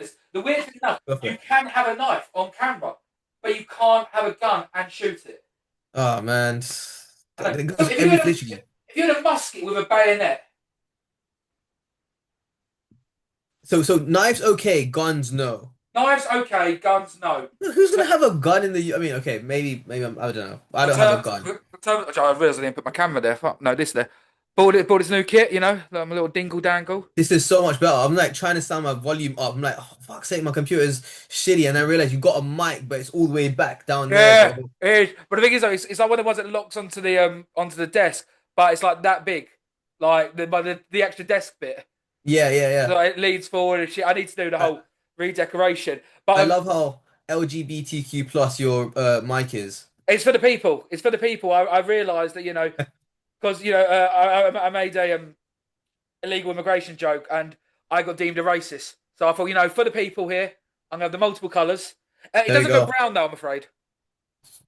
this. The weird thing now, Go for you it. can have a knife on camera, but you can't have a gun and shoot it. Oh man, I know. that So goes every literally. if you had a musket with a bayonet, So knives okay, guns no. knives okay, guns no. Who's So gonna have a gun in the? I mean, okay, maybe I don't know. I I don't have a turned. gun. I realised I didn't put my camera there. Fuck, no, this there. Bought this new kit, like my little dingle dangle. This is so much better. I'm like trying to sound my volume up. I'm like, oh fuck's sake, my computer's shitty, and I realize you got a mic, but it's all the way back down there. Yeah, Bro. it is. But the thing is, though, it's like one of the ones that locks onto the desk, but it's like that big, like the extra desk bit. Yeah, yeah, So yeah. it leads forward and shit. I need to do the I, whole redecoration, but I love how LGBTQ plus your mic is. it's for the people. It's for the people. I realised that because I made a illegal immigration joke and I got deemed a racist. So I thought for the people here, I'm gonna have the multiple colours. It There you doesn't go go. brown though, I'm afraid.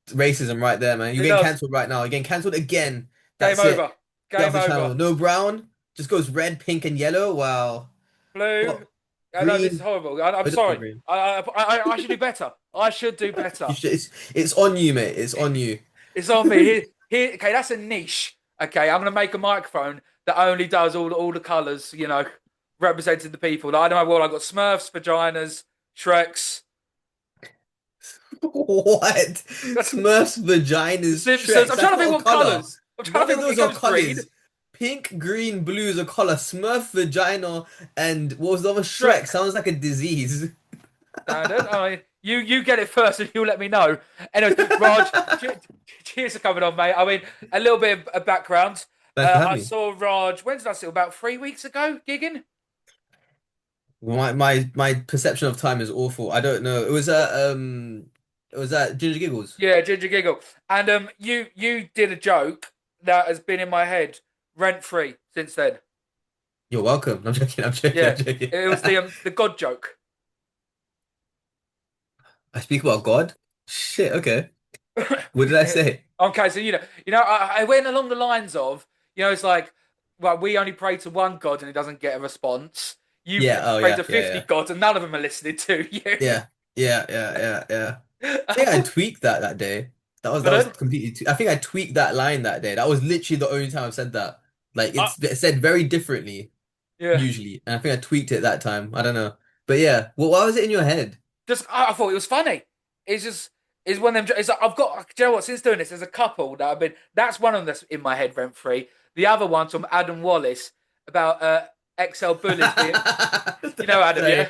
Racism right there, man. You're It getting does. cancelled right now. You're getting cancelled again. Game That's it. over. Get off Game the over. channel. No brown. Just goes red, pink, and yellow. Wow. Blue. What? I know this is Green. horrible. I'm It doesn't go sorry. green. I should do better. I should do better. You should, it's on you, mate. It's on you. It's on me. Here. Okay, that's a niche. Okay, I'm gonna make a microphone that only does all the colours. Representing the people. Like, I don't know what I got. Smurfs, vaginas, Shreks. What? Smurfs, vaginas, Simpsons. Shreks. I'm That's trying to not think a what color. colours. I'm trying None to of think what those it are goes green. colors. Pink, green, blue is a color. Smurf, vagina, and what was the other? Shrek. Shrek. Sounds like a disease. Standard. I mean, you get it first, and you let me know. Anyways, Raj, cheers for coming on, mate. I mean, a little bit of background. Thanks for having I me. saw Raj. When did I see? About 3 weeks ago, gigging. My perception of time is awful. I don't know. It was at Ginger Giggles. Yeah, Ginger Giggle. And you did a joke that has been in my head rent free since then. You're welcome. I'm joking. I'm joking. I'm Yeah, joking. it was the God joke. I speak about God. Shit. Okay. What did I say? Okay, so I went along the lines of it's like, well, we only pray to one God and he doesn't get a response. You Yeah. Oh pray yeah. to Yeah. 50 Yeah. gods and none of them are listening to you. Yeah. Yeah. Yeah. Yeah. Yeah. I think I tweaked that day. That was Pardon? completely. I think I tweaked that line that day. That was literally the only time I've said that. Like Uh, it's said very differently yeah. usually, and I think I tweaked it that time. I don't know, but yeah. Well, why was it in your head? Just I thought it was funny. It's just it's one of them. It's like, I've got. Do you know what? Since doing this, there's a couple that have been. That's one of them that's in my head rent free. The other one's from Adam Wallace about XL bullies being. You know Adam, yeah,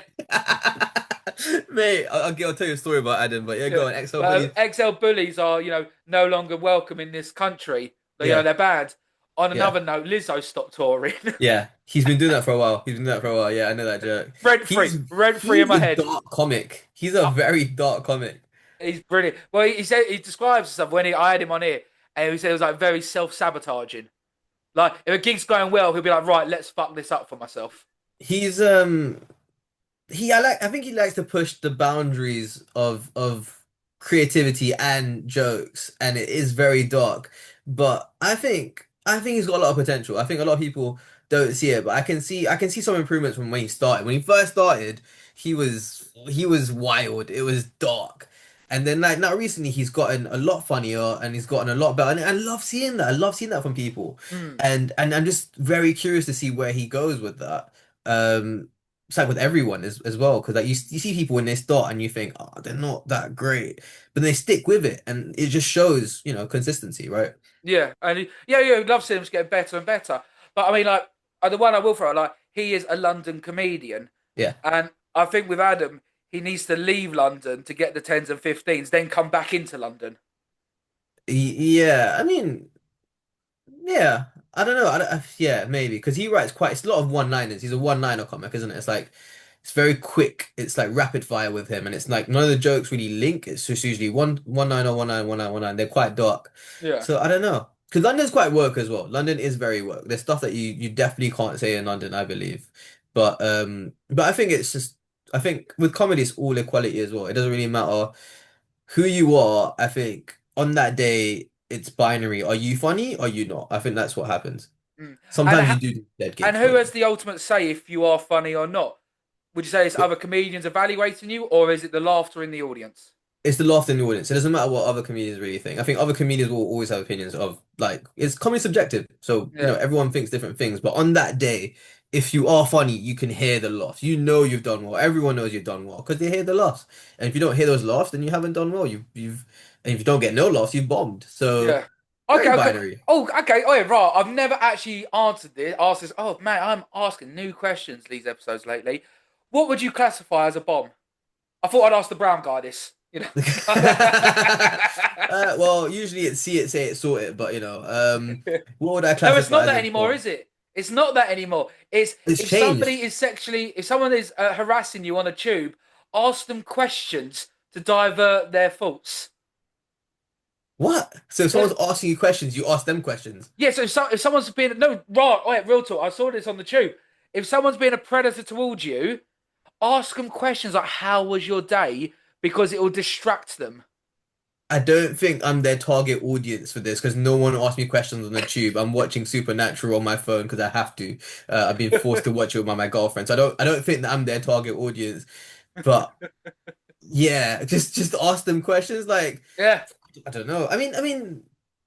Sorry. Mate, I'll tell you a story about Adam, but yeah, yeah. go on. XL Bullies. XL bullies are no longer welcome in this country. Yeah, They're bad. On yeah, another note, Lizzo stopped touring. yeah. He's been doing that for a while. He's been doing that for a while. Yeah, I know that joke. Rent free in He's my a head. dark comic. He's a very dark comic. He's brilliant. Well, he said he describes himself when I had him on here, and he said it was like very self sabotaging. Like if a gig's going well, he'll be like, right, let's fuck this up for myself. He's I think he likes to push the boundaries of creativity and jokes, and it is very dark. But I think he's got a lot of potential. I think a lot of people don't see it, but I can see some improvements from when he started. When he first started, he was wild. It was dark. And then like now recently he's gotten a lot funnier and he's gotten a lot better. And I love seeing that. I love seeing that from people. Mm. And I'm just very curious to see where he goes with that. It's like with everyone as well, because like you see people when they start and you think, oh, they're not that great, but they stick with it, and it just shows, consistency, right? Yeah, and yeah, love seeing him get better and better. But I mean, like the one I will throw, like he is a London comedian, Yeah, and I think with Adam, he needs to leave London to get the tens and fifteens, then come back into London. yeah. I mean, yeah. I don't know. Yeah, maybe because he writes quite. It's a lot of one-liners. He's a one-liner comic, isn't it? It's like it's very quick. It's like rapid fire with him, and it's like none of the jokes really link. It's just usually one-liner, one-liner, one-liner, one-liner. They're quite dark. Yeah, So I don't know. Because London's quite work as well. London is very work. There's stuff that you definitely can't say in London, I believe. But I think it's just I think with comedy it's all equality as well. It doesn't really matter who you are. I think on that day it's binary. Are you funny? Or are you not? I think that's what happens. mm. and Sometimes you ha- do dead and gigs, who but has the ultimate say if you are funny or not? Would you say it's other comedians evaluating you, or is it the laughter in the audience? It's the laughter in the audience. It doesn't matter what other comedians really think. I think other comedians will always have opinions of like it's comedy subjective. So, Yeah, everyone thinks different things. But on that day, if you are funny, you can hear the laughs. You know you've done well. Everyone knows you've done well because they hear the laughs. And if you don't hear those laughs, then you haven't done well. You've and if you don't get no laughs, you've bombed. So yeah. very Okay, okay. binary. Oh, okay. Oh, yeah, right. I've never actually answered this. Asked this. Oh, man, I'm asking new questions these episodes lately. What would you classify as a bomb? I thought I'd ask the brown guy this. You know. Well, usually it's see it, say it, sort it, but what would I No, it's classify not as that a anymore, bomb? is it? It's not that anymore. It's It's changed. if someone is harassing you on a tube, ask them questions to divert their thoughts. What? So if Yeah, someone's asking you questions, you ask them questions. yeah. So if someone's being no right, oh, yeah, real talk. I saw this on the tube. If someone's being a predator towards you, ask them questions like "How was your day?" because it will distract them. I don't think I'm their target audience for this because no one asked me questions on the tube. I'm watching Supernatural on my phone because I have to. I've been forced to watch it with my girlfriend, so I don't think that I'm their target audience. But yeah, just ask them questions. Like Yeah. I don't know.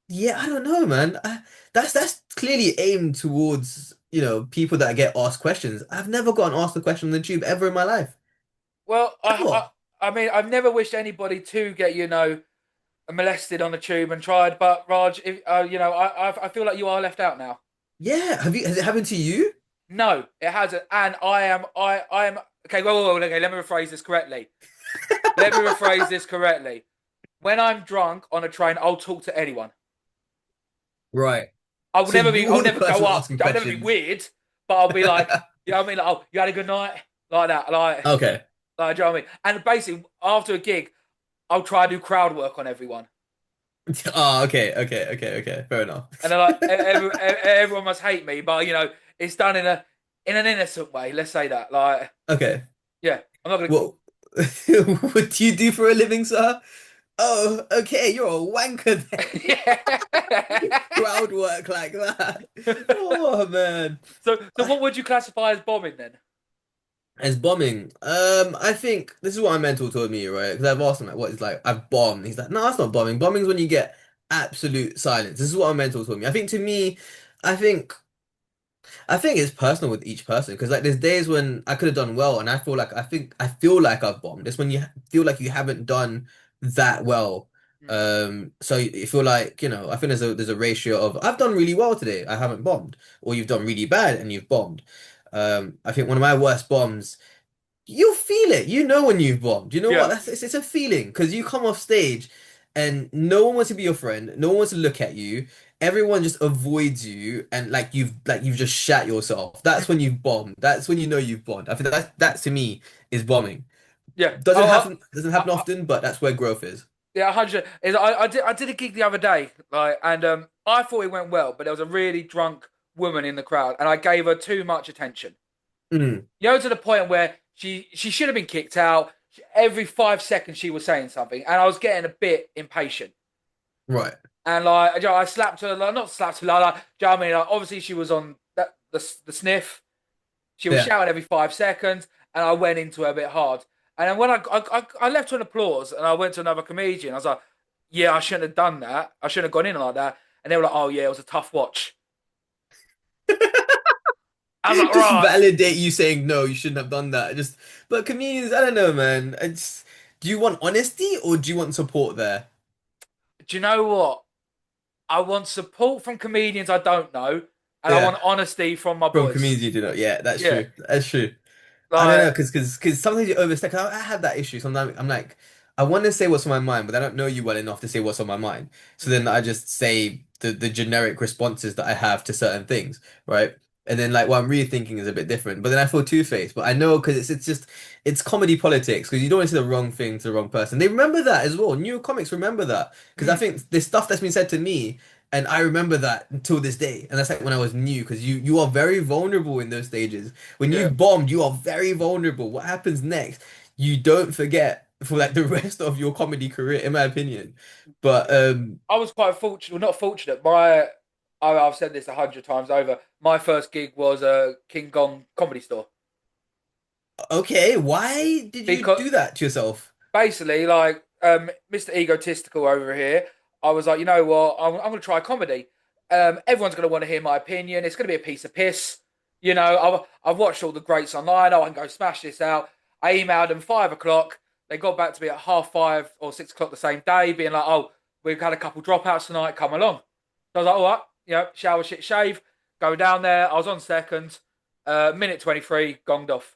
Yeah, I don't know, man. That's clearly aimed towards people that get asked questions. I've never gotten asked a question on the tube ever in my life. Well, Ever. I mean, I've never wished anybody to get molested on the tube and tried. But Raj, if, I feel like you are left out now. Yeah. Has it happened to you? No, it hasn't. And I am. Okay, okay. Let me rephrase this correctly. Let me rephrase this correctly. When I'm drunk on a train, I'll talk to anyone. Right. I will So never be. I'll you're the never go person up. asking I'll never be questions. weird. But I'll be like, you know what I mean? Like, oh, you had a good night, like that, Okay. do you know what I mean? And basically, after a gig, I'll try to do crowd work on everyone. Oh, okay, okay, okay, okay. Fair enough. And they're like, everyone must hate me, but it's done in an innocent way. Let's say that. Like, Okay. yeah, I'm not gonna. What what do you do for a living, sir? Oh, okay, you're a wanker then. Yeah. Crowd work like that. Oh man. So what would you classify as bombing then? As bombing, I think this is what my mentor told me, right? Because I've asked him like, what is like I've bombed. He's like, no, that's not bombing. Bombing is when you get absolute silence. This is what my mentor told me. I think to me, I think I think it's personal with each person because like there's days when I could have done well and I feel like I've bombed. It's when you feel like you haven't done that well. Hmm. So you feel like, I think there's a ratio of I've done really well today, I haven't bombed, or you've done really bad and you've bombed. I think one of my worst bombs you'll feel it. You know when you've bombed. You know what? Yeah, It's a feeling because you come off stage and no one wants to be your friend. No one wants to look at you. Everyone just avoids you and like you've just shat yourself. That's when you've bombed. That's when you know you've bombed. I think that to me is bombing. yeah. Doesn't happen often, but that's where growth is. Yeah, 100. I did a gig the other day, like, and I thought it went well, but there was a really drunk woman in the crowd, and I gave her too much attention. Mm, To the point where she should have been kicked out. Every 5 seconds she was saying something, and I was getting a bit impatient. right. And like, I slapped her, like, not slapped her, like, do you know what I mean? Like, obviously she was on the sniff. She was Yeah. shouting every 5 seconds, and I went into her a bit hard. And then when I left her an applause, and I went to another comedian, I was like, yeah, I shouldn't have done that. I shouldn't have gone in like that. And they were like, oh yeah, it was a tough watch. I was like, Just right. validate you saying no, you shouldn't have done that. But comedians, I don't know, man. Do you want honesty or do you want support there? Do you know what? I want support from comedians I don't know, and I Yeah. want honesty from my From boys. community to know. Yeah, that's Yeah, true. That's true. I don't know, like, because sometimes you overstep. 'Cause I have that issue. Sometimes I'm like, I want to say what's on my mind, but I don't know you well enough to say what's on my mind. So then I just say the generic responses that I have to certain things, right? And then like what I'm really thinking is a bit different. But then I feel two-faced. But I know because it's comedy politics because you don't want to say the wrong thing to the wrong person. They remember that as well. New comics remember that because I mm, think there's stuff that's been said to me. And I remember that until this day. And that's like when I was new, because you are very vulnerable in those stages. When yeah. you've bombed, you are very vulnerable. What happens next? You don't forget for like the rest of your comedy career, in my opinion. But I was quite fortunate, well, not fortunate. I've said this 100 times over. My first gig was a King Kong comedy store. Okay, why did you because do that to yourself? basically, like, Mr. Egotistical over here, I was like, you know what, I'm going to try comedy. Everyone's going to want to hear my opinion. It's going to be a piece of piss. You know, I've watched all the greats online. Oh, I can go smash this out. I emailed them 5 o'clock. They got back to me at 5:30 or 6 o'clock the same day, being like, oh, we've had a couple dropouts tonight. Come along. So I was like, all right, shower, shit, shave. Go down there. I was on second. Minute 23, gonged off.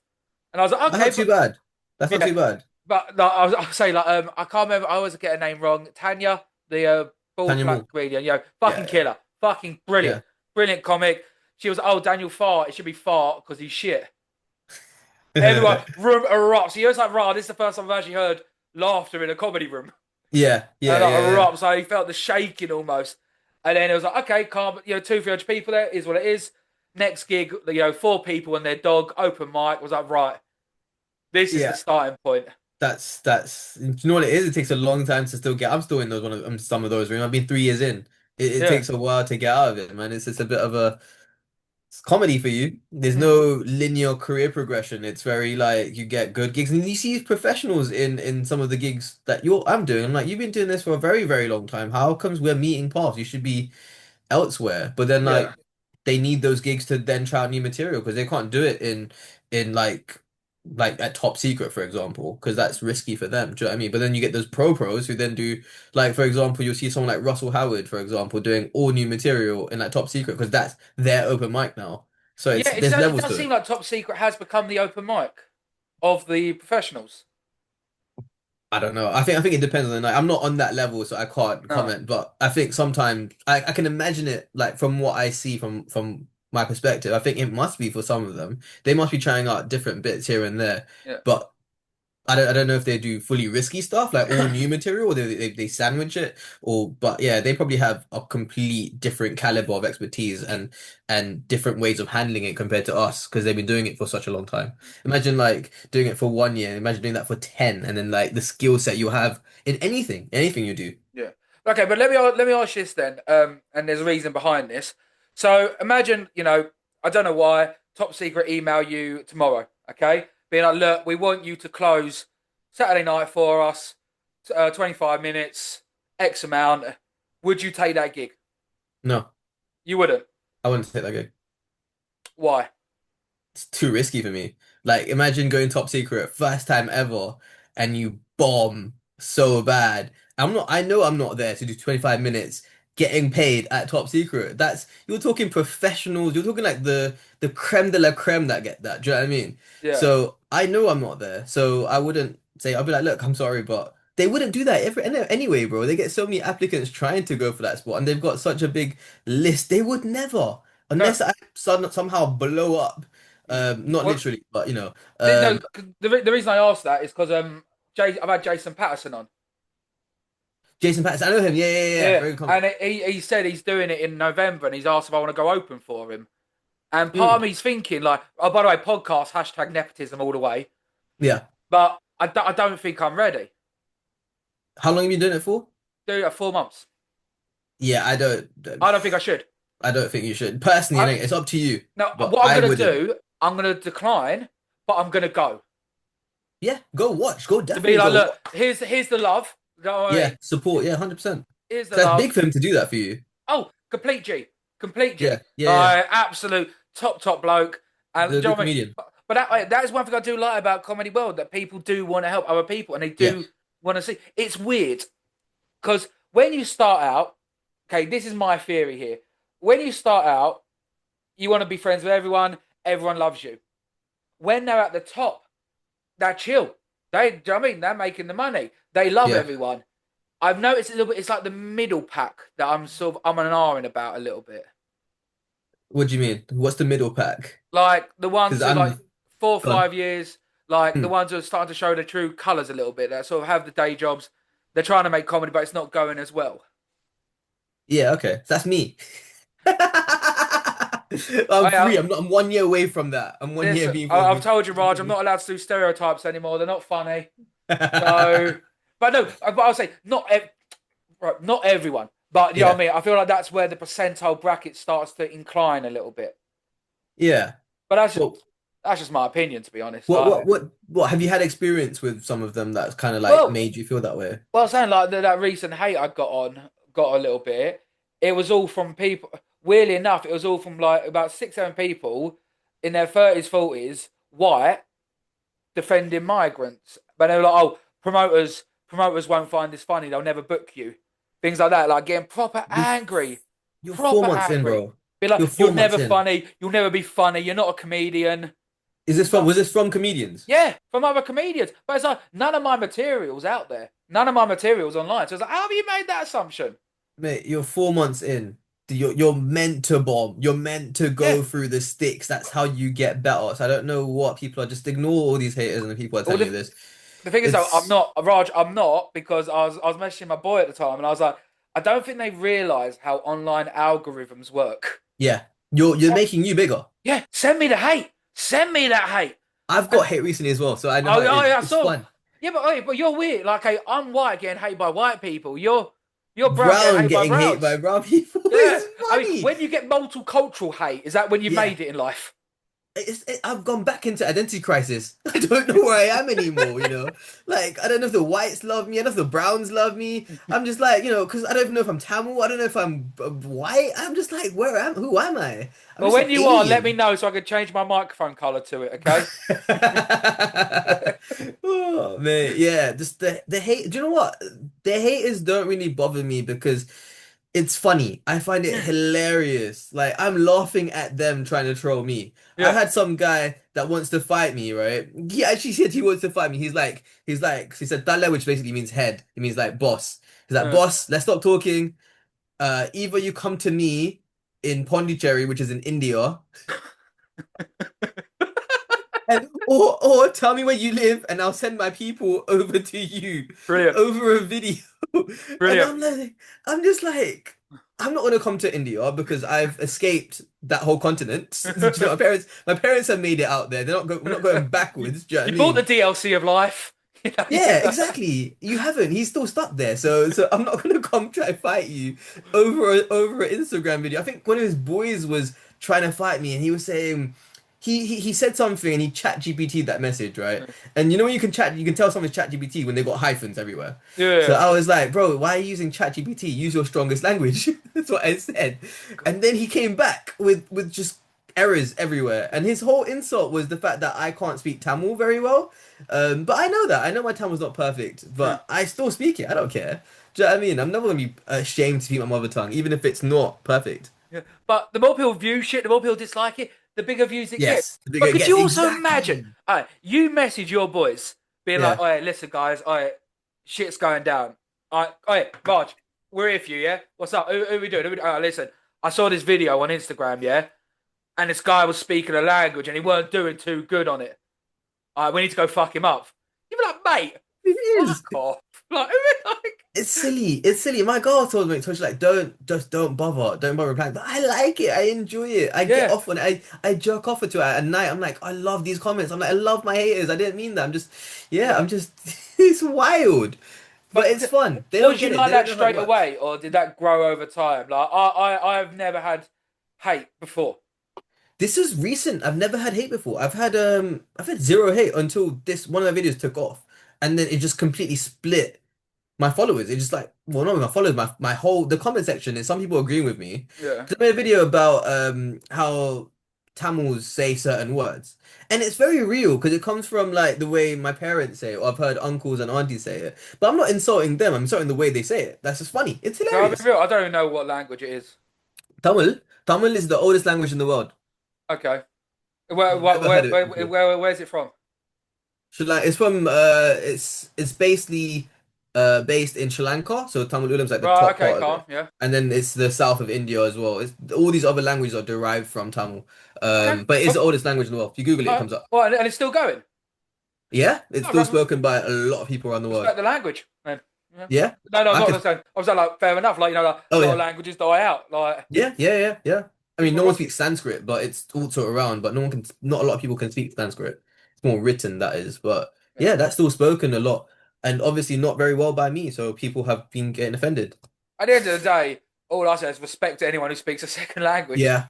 And I was like, That's okay, not too but bad. That's not yeah, too bad. but like, I'll say like I can't remember. I always get her name wrong. Tanya, the bald Tanya black Moore. comedian. Yeah, Fucking killer, fucking brilliant, yeah, brilliant comic. She was oh Daniel Farr. It should be Fart because he's shit. Everyone yeah. room erupts. He was like, "Rah, this is the first time I've actually heard laughter in a comedy room." Yeah, And yeah, like yeah, erupts. So he felt the shaking almost. And then it was like, okay, calm. 200-300 people there is what it is. Next gig, 4 people and their dog. Open mic was like, right, this is the yeah. starting point. That's you know what it is? It takes a long time to still get. I'm still in those one of some of those rooms. I've been 3 years in. It Yeah. takes a while to get out of it, man. It's just a bit of a it's comedy for you. There's Mm, no linear career progression. It's very like you get good gigs, and you see professionals in some of the gigs that I'm doing. I'm like, you've been doing this for a very, very long time. How comes we're meeting paths? You should be elsewhere. But then yeah. like they need those gigs to then try out new material because they can't do it in like at top secret, for example, because that's risky for them. Do you know what I mean? But then you get those pros who then do like for example, you'll see someone like Russell Howard, for example, doing all new material in like top secret because that's their open mic now. So Yeah, it's there's it levels does to seem it. like Top Secret has become the open mic of the professionals. I don't know. I think it depends on the night. I'm not on that level, so I can't No, comment. But I think sometimes I can imagine it like from what I see from my perspective. I think it must be for some of them. They must be trying out different bits here and there. yeah. But I don't know if they do fully risky stuff like all new material or they sandwich it or but yeah they probably have a complete different caliber of expertise and different ways of handling it compared to us because they've been doing it for such a long time. Imagine like doing it for 1 year, imagine doing that for 10 and then like the skill set you have in anything you do. Yeah. Okay, but let me ask you this then. And there's a reason behind this. So imagine, I don't know why Top Secret email you tomorrow. Okay, being like, look, we want you to close Saturday night for us, 25 minutes, X amount. Would you take that gig? No, You wouldn't. I wouldn't take that gig. Why? It's too risky for me. Like, imagine going top secret, first time ever, and you bomb so bad. I know I'm not there to do 25 minutes getting paid at top secret. You're talking professionals, you're talking like the creme de la creme that get that. Do you know what I mean? Yeah. So I know I'm not there. So I wouldn't say, I'll be like, look, I'm sorry, but they wouldn't do that anyway, bro. They get so many applicants trying to go for that spot, and they've got such a big list. They would never, No. unless I somehow blow up. Not What? literally, but No. The reason I asked that is because I've had Jason Patterson on. Jason Patterson, I know him. Yeah, yeah, yeah, yeah. Yeah, Very common. and he said he's doing it in November, and he's asked if I want to go open for him. And part of Mm, me's thinking like, oh, by the way, podcast hashtag nepotism all the way, yeah. but I don't think I'm ready. How long have you been doing it for? Do it at 4 months. Yeah, I don't think I should. I don't think you should. Personally, I it's up to you, Now but what I'm I gonna wouldn't. do, I'm gonna decline, but I'm gonna go Yeah, go watch. Go to be definitely like, go look, watch. here's the love. You know what I Yeah, mean? support. Yeah, 100%. Here's the So that's love. big for him to do that for you. Oh, complete G, complete Yeah, G. yeah, yeah. Absolute top bloke. And The do you good know what I mean? comedian. But that is one thing I do like about comedy world that people do want to help other people and they Yeah, do want to see. It's weird because when you start out, okay, this is my theory here. When you start out, you want to be friends with everyone. Everyone loves you. When they're at the top, they're chill. Do you know what I mean? They're making the money. They love yeah. everyone. I've noticed a little bit. It's like the middle pack that I'm an R in about a little bit. What do you mean? What's the middle pack? Like the ones Because who like I'm 4 or 5 gone. years, like the Hmm. ones who are starting to show their true colours a little bit. That sort of have the day jobs. They're trying to make comedy, but it's not going as well. Yeah, okay. So that's me. I'm I free. I'm 1 year away from that. I'm 1 year Listen, being I've from told you, Raj, I'm completely. not allowed to do stereotypes anymore. They're not funny. So, but no, but I'll say right, not everyone, but you know what I Yeah. mean. I feel like that's where the percentile bracket starts to incline a little bit. Yeah. But that's just Well, That's just my opinion, to be honest. What have you had experience with some of them that's kind of like Well, made you feel that way? well, I'm saying like that recent hate I got a little bit. It was all from people. Weirdly enough, it was all from like about six, seven people in their 30s, 40s, white, defending migrants. But they were like, "Oh, promoters won't find this funny. They'll never book you." Things like that, like getting proper You're angry, you're four proper months in, angry. bro. Be like, You're "You're 4 months never in. funny. You'll never be funny. You're not a comedian." Is this from Like, was this from comedians? yeah, from other comedians. But it's like none of my material's out there. None of my material's online. So it's like, how have you made that assumption? Mate, you're 4 months in. You're meant to bomb. You're meant to Yeah. go through the sticks. That's how you get better. So I don't know what people are just ignore all these haters and the people are Well, telling you this. the thing is though, I'm It's not Raj. I'm not because I was messaging my boy at the time, and I was like, I don't think they realise how online algorithms work. yeah. You're making you bigger. Yeah, send me the hate. Send me that hate. I've And got hate recently as well, so I know how oh, it oh is. yeah, I It's saw. fun. Yeah, but hey, but you're weird. Like, hey, I'm white getting hated by white people. You're brown getting Brown hated by getting hate by browns. brown people Yeah, is I mean, funny. when you get multicultural hate, is that when you've Yeah. made it in life? I've gone back into identity crisis. I don't know where I am anymore, you know? Like, I don't know if the whites love me, I don't know if the browns love me. I'm just like, because I don't even know if I'm Tamil, I don't know if I'm white. I'm just like, who am I? I'm Well, just an when you are, let me alien. know so I can change my microphone color to it. Okay. Oh man, yeah. Just the hate. Do you know what? The haters don't really bother me because it's funny. I find it hilarious. Like I'm laughing at them trying to troll me. I Yeah. had some guy that wants to fight me, right? He actually said he wants to fight me. He said Dale, which basically means head. It means like boss. He's like, Uh, boss, let's stop talking. Either you come to me in Pondicherry, which is in India, or tell me where you live and I'll send my people over to you brilliant. over a video. And Brilliant. I'm just like, I'm not gonna come to India because I've escaped that whole continent. Do you know, my parents have made it out there. We're not going you, backwards. Do you know what you I bought the mean? DLC of life. You know, Yeah, exactly. You haven't. He's still stuck there. So I'm not gonna come try to fight you over an Instagram video. I think one of his boys was trying to fight me, and he was saying he said something, and he chat GPT'd that message, right? And you know when you can tell someone's chat GPT when they got hyphens everywhere. So yeah. I was like, bro, why are you using chat GPT? Use your strongest language. That's what I said. And then he came back with just errors everywhere. And his whole insult was the fact that I can't speak Tamil very well. But I know that. I know my Tamil's not perfect, Yeah. but I still speak it. I don't care. Do you know what I mean? I'm never gonna be ashamed to speak my mother tongue, even if it's not perfect. Yeah. But the more people view shit, the more people dislike it, the bigger views it gets. Yes, the bigger But it could gets. you also imagine? Exactly. All right, you message your boys, being like, Yeah. "All right, listen, guys, all right, shit's going down. All right, Raj, we're here for you, yeah. What's up? Who we doing? All right, listen, I saw this video on Instagram, yeah, and this guy was speaking a language and he weren't doing too good on it. All right, we need to go fuck him up." You'd be like, "Mate, It is. fuck off." Like, like It's silly. It's silly. My girl told she's like, don't bother. Don't bother replying. But I like it. I enjoy it. I get yeah. off on it. I jerk off to it at night. I'm like, I love these comments. I'm like, I love my haters. I didn't mean that. I'm just, it's wild. But But it's fun. They don't was you get it. like They don't that know how it straight works. away, or did that grow over time? Like I've never had hate before. This is recent. I've never had hate before. I've had zero hate until this one of my videos took off. And then it just completely split my followers. It's just like, well, not my followers, my whole the comment section is some people agreeing with me. Yeah. 'Cause I made a video about how Tamils say certain words, and it's very real because it comes from like the way my parents say it, or I've heard uncles and aunties say it. But I'm not insulting them. I'm insulting the way they say it. That's just funny. It's So I'll be hilarious. real. I don't even know what language it is. Tamil is the oldest language in the world. Okay. Never heard it before. Where's it from? Sri Lanka. It's from it's basically based in Sri Lanka. So Tamil Ulam's like the Right. top Okay. part of Calm. it, Yeah. and then it's the south of India as well. It's all these other languages are derived from Tamil. Okay. But it's the Well, oldest language in the world. If you Google it, all it right. comes up. Well, and it's still going. Yeah, it's Oh, still spoken by a lot of people around the world. respect the language, man. Yeah. Yeah, No, no, I'm I not could. saying. I was like, fair enough. Like like a Oh lot of yeah, languages die out. Like yeah. I mean, people no one lost. speaks Sanskrit, but it's also around. But no one can. Not a lot of people can speak Sanskrit. It's more written, that is. But Yeah. yeah, that's still spoken a lot, and obviously not very well by me. So people have been getting offended. At the end of the day, all I say is respect to anyone who speaks a second language. Yeah.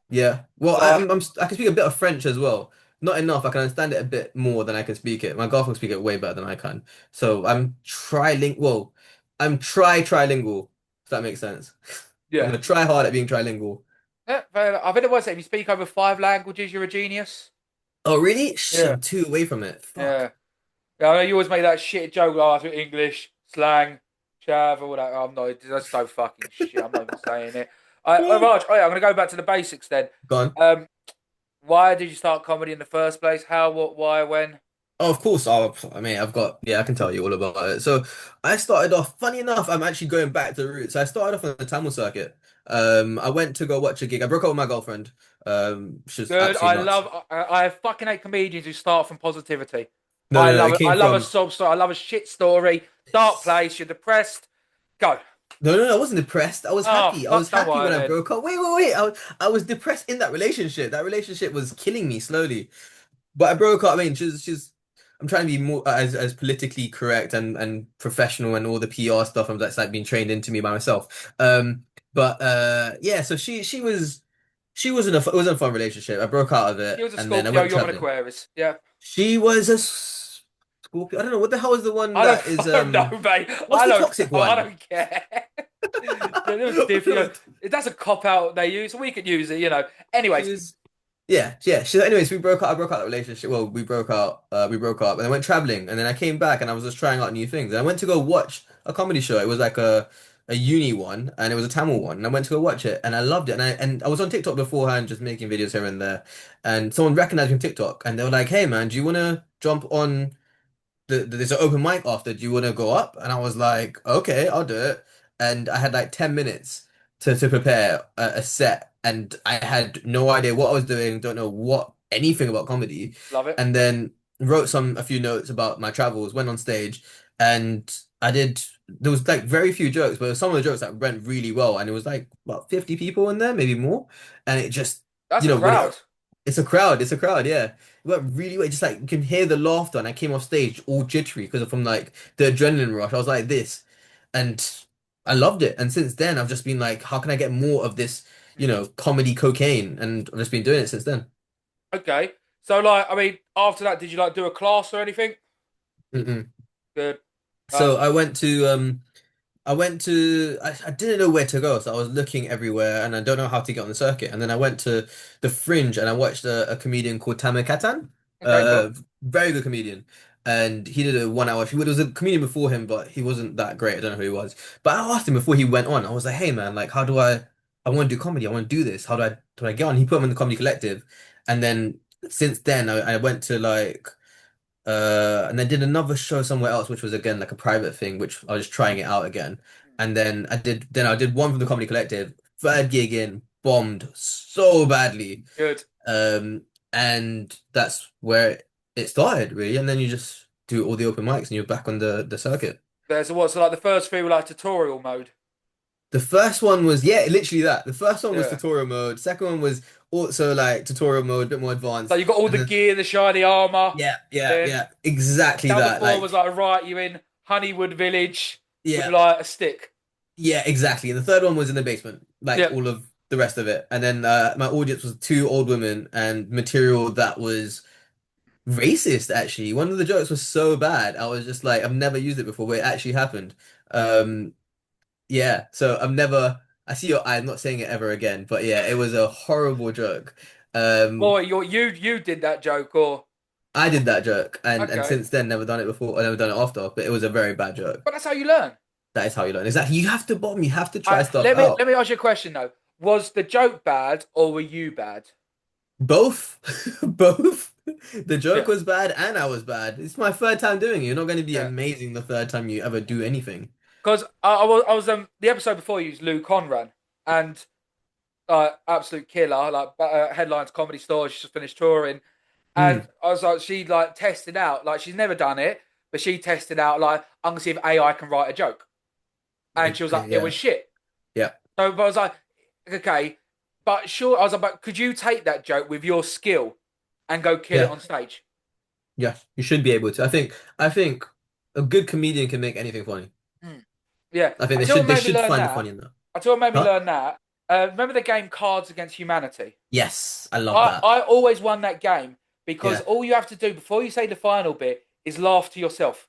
Well, Like, I can speak a bit of French as well. not enough. I can understand it a bit more than I can speak it. My girlfriend speak it way better than I can. So I'm trilingual. I'm trilingual, if that makes sense. I'm Yeah. gonna try hard at being trilingual. Yeah, fair enough. I think it was if you speak over 5 languages, you're a genius. Oh, really? Shh, Yeah. I'm too away from it. Yeah. Fuck. Yeah, I know you always make that shit joke. Oh, I speak English, slang, chav, all that. I'm not. That's so fucking shit. I'm not even saying it. Raj, oh yeah, I'm gonna go back to the basics then. Go on. Um, why did you start comedy in the first place? How, what, why, when? Oh, of course. I mean, yeah, I can tell you all about it. So I started off, funny enough, I'm actually going back to the roots. I started off on the Tamil circuit. I went to go watch a gig. I broke up with my girlfriend. She's Good. absolutely nuts. I fucking hate comedians who start from positivity. No, I no, no. love It it. came I love a from sob story. I love a shit story. Dark place. You're depressed. Go. no, no, no. I wasn't depressed. I was Oh happy. I was fuck. Don't happy worry when I then. broke up. Wait. I was depressed in that relationship. That relationship was killing me slowly. But I broke up. I mean, she's. I'm trying to be more as politically correct and professional and all the PR stuff that's like being trained into me by myself. But yeah. So she wasn't it wasn't a fun relationship. I broke out of She it was a and then I Scorpio. went You're an traveling. Aquarius. Yeah. She was a Scorpio. I don't know what the hell is the one I don't. that is I don't know, mate. what's the toxic I one? don't care. Yeah, there was diff. You know, that's a cop out they use. We could use it. You know. She Anyways, was Yeah, yeah. So, anyways, we broke up. I broke out the relationship. Well, we broke out. We broke up, and I went traveling, and then I came back, and I was just trying out new things. And I went to go watch a comedy show. It was like a uni one, and it was a Tamil one. And I went to go watch it, and I loved it. And I was on TikTok beforehand, just making videos here and there. And someone recognized me on TikTok, and they were like, "Hey, man, do you want to jump on?" There's an open mic after. Do you want to go up? And I was like, okay, I'll do it. And I had like 10 minutes to prepare a set, and I had no idea what I was doing, don't know what anything about comedy. love it. And then wrote a few notes about my travels, went on stage, and I did. There was like very few jokes, but some of the jokes that went really well, and it was like about 50 people in there, maybe more. And it just, That's a when crowd. it's a crowd, yeah. It went really well. Just like you can hear the laughter, and I came off stage all jittery because from like the adrenaline rush. I was like this, and I loved it. And since then, I've just been like, how can I get more of this, comedy cocaine? And I've just been doing it since then. Okay. So like, I mean, after that, did you like do a class or anything? Mm-mm. Good. So Um. I didn't know where to go, so I was looking everywhere and I don't know how to get on the circuit. And then I went to the Fringe and I watched a comedian called Tamer Katan, Okay. Cool. very good comedian. And he did a 1 hour. There was a comedian before him, but he wasn't that great. I don't know who he was. But I asked him before he went on. I was like, "Hey man, like, how do I want to do comedy. I want to do this. How do I get on?" He put him in the comedy collective, and then since then I went to like. And then did another show somewhere else, which was again like a private thing, which I was just trying it out again. And then I did one from the Comedy Collective, third gig in, bombed so badly. Good. Um, and that's where it started really. And then you just do all the open mics and you're back on the circuit. There's what? So like the first three were like tutorial mode. The first one was, yeah, literally that. The first one was Yeah. tutorial mode. Second one was also like tutorial mode, a bit more So advanced. you got all And the then gear, the shiny armor. Then yeah, exactly number that. four was Like like, right, you're in Honeywood Village with yeah. like a stick. Yeah, exactly. And the third one was in the basement, like Yep. all of the rest of it. And then my audience was two old women and material that was racist, actually. One of the jokes was so bad. I was just like, I've never used it before, but it actually happened. Um, yeah, so I see your eye, I'm not saying it ever again, but yeah, it was a horrible joke. Boy, Um, you did that joke, or I did that joke and okay. since then never done it before, I never done it after, but it was a very bad joke. But that's how you learn. That is how you learn. Exactly. You have to bomb, you have to try stuff Let out. me ask you a question though. Was the joke bad or were you bad? Both, both. The joke Yeah, was bad and I was bad. It's my third time doing it. You're not going to be yeah. amazing the third time you ever do anything. Because I was the episode before you was Lou Conran and absolute killer, like headlines comedy store. She just finished touring, and Mm. I was like, she like tested out, like she's never done it, but she tested out like I'm gonna see if AI can write a joke, and she was like, it was Yeah. shit. Yeah. So, but I was like, okay, but sure, I was like, but could you take that joke with your skill and go kill it Yeah. on stage? Yeah. You should be able to. I think a good comedian can make anything funny. Hmm. Yeah, I think I tell you what they made me should learn find the that. funny in that. I tell you what made me Huh? learn that. Remember the game Cards Against Humanity? Yes. I love that. I always won that game because Yeah. all you have to do before you say the final bit is laugh to yourself.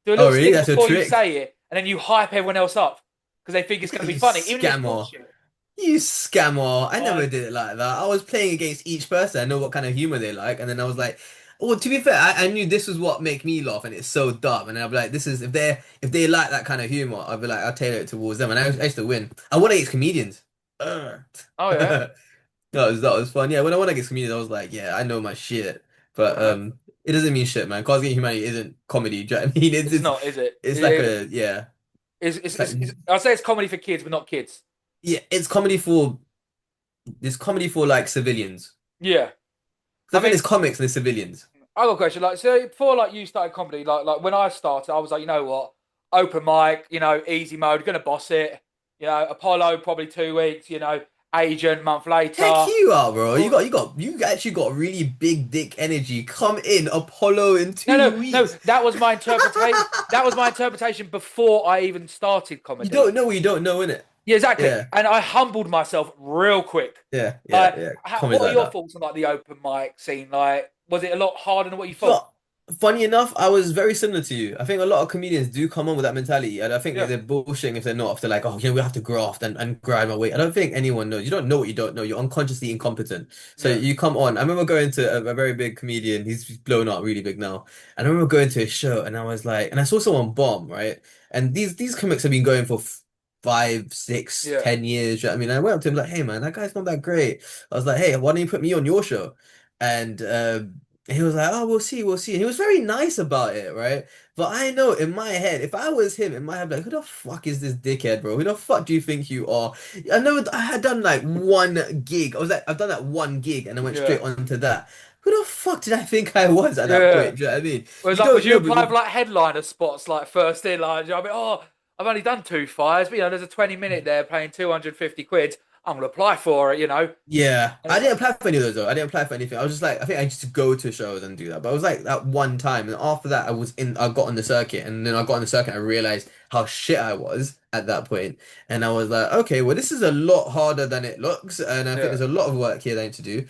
Do a Oh, little really? snicker That's your before you trick? say it, and then you hype everyone else up because they think it's going to be You funny, even if it's scammer. bullshit. You scammer. I I never did it like that. I was playing against each person. I know what kind of humor they like. And then I was like, well, to be fair, I knew this was what make me laugh and it's so dumb. And I'd be like, this is if they like that kind of humor, I'd be like, I'll tailor it towards them. And I used to win. I won against comedians. Ugh. Oh yeah, That was fun. Yeah, when I won against comedians, I was like, yeah, I know my shit. But uh, it doesn't mean shit, man. Cards Against Humanity isn't comedy. Do you know what I mean? It's it's it's not, is it? it's like a yeah. It's like I'll say it's comedy for kids, but not kids. yeah, it's comedy for like civilians. Yeah, 'Cause I I think mean, there's comics and there's civilians. I got a question. Like, so before like you started comedy, like when I started, I was like, you know what, open mic, easy mode, gonna boss it. Apollo probably 2 weeks. Agent month Heck later. you out, bro. You Oh, got you got you actually got really big dick energy. Come in, Apollo in no, no, two no. weeks. That was my interpretation. That was my interpretation before I even started You comedy. don't know what you don't know, innit? Yeah, exactly. Yeah, And I humbled myself real quick. yeah, yeah, yeah. What Comedy's are like your that. thoughts on like the open mic scene? Like, was it a lot harder than what you thought? So, funny enough, I was very similar to you. I think a lot of comedians do come on with that mentality, and I think Yeah, they're bullshitting if they're not. If they're like, oh, we have to graft and grind my weight. I don't think anyone knows. You don't know what you don't know. You're unconsciously incompetent. So yeah, you come on. I remember going to a very big comedian. He's blown up really big now. And I remember going to his show, and I was like, and I saw someone bomb, right? And these comics have been going for 5, 6, yeah, 10 years. You know what I mean, I went up to him like, hey man, that guy's not that great. I was like, hey, why don't you put me on your show? And he was like, "Oh, we'll see, we'll see." And he was very nice about it, right? But I know in my head, if I was him, in my head, like, who the fuck is this dickhead, bro? Who the fuck do you think you are? I know I had done like one gig. I was like, I've done that one gig, and I went yeah, straight on to that. Who the fuck did I think I was at that yeah. point? Do you know what I mean? Whereas You like, would don't you know, but apply for like headliner spots like first in line? I mean, oh, I've only done two fires, but there's a 20-minute there paying 250 quid. I'm gonna apply for it. yeah, And I it's didn't like, apply for any of those though. I didn't apply for anything. I was just like, I think I used to go to shows and do that. But it was like that one time, and after that, I got on the circuit, and then I got on the circuit, and I realized how shit I was at that point, and I was like, okay, well, this is a lot harder than it looks, and I think yeah, there's a lot of work here that I need to do.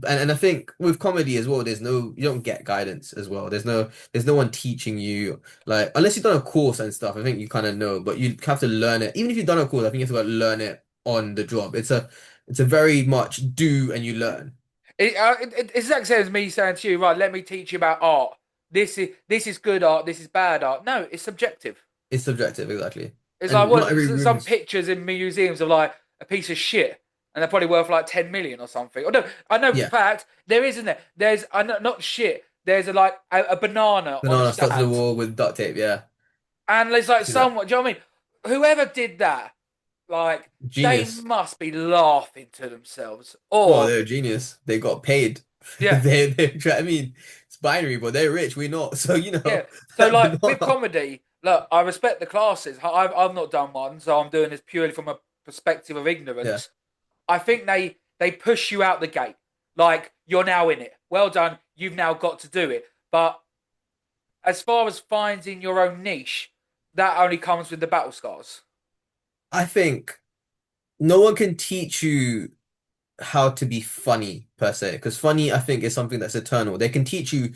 And I think with comedy as well, you don't get guidance as well. There's no one teaching you like unless you've done a course and stuff. I think you kind of know, but you have to learn it. Even if you've done a course, I think you have to like, learn it on the job. It's a very much do and you learn. it's exactly the same as me saying to you, right? Let me teach you about art. This is good art. This is bad art. No, it's subjective. It's subjective, exactly. It's like And not what every room some is, pictures in museums of like a piece of shit, and they're probably worth like 10 million or something. Or no, I know for a yeah, fact there isn't there. There's I know, not shit. There's a banana on a banana stuck to the stand, wall with duct tape. Yeah, and there's like see that. someone. Do you know what I mean? Whoever did that, like they Genius. must be laughing to themselves. Well, Or they're a genius. They got paid. yeah, I mean, it's binary, but they're rich. We're not. So, yeah. So that like with banana. comedy, look, I respect the classes. I've not done one, so I'm doing this purely from a perspective of Yeah. ignorance. I think they push you out the gate. Like you're now in it. Well done. You've now got to do it. But as far as finding your own niche, that only comes with the battle scars. I think no one can teach you how to be funny per se, because funny, I think, is something that's eternal. They can teach you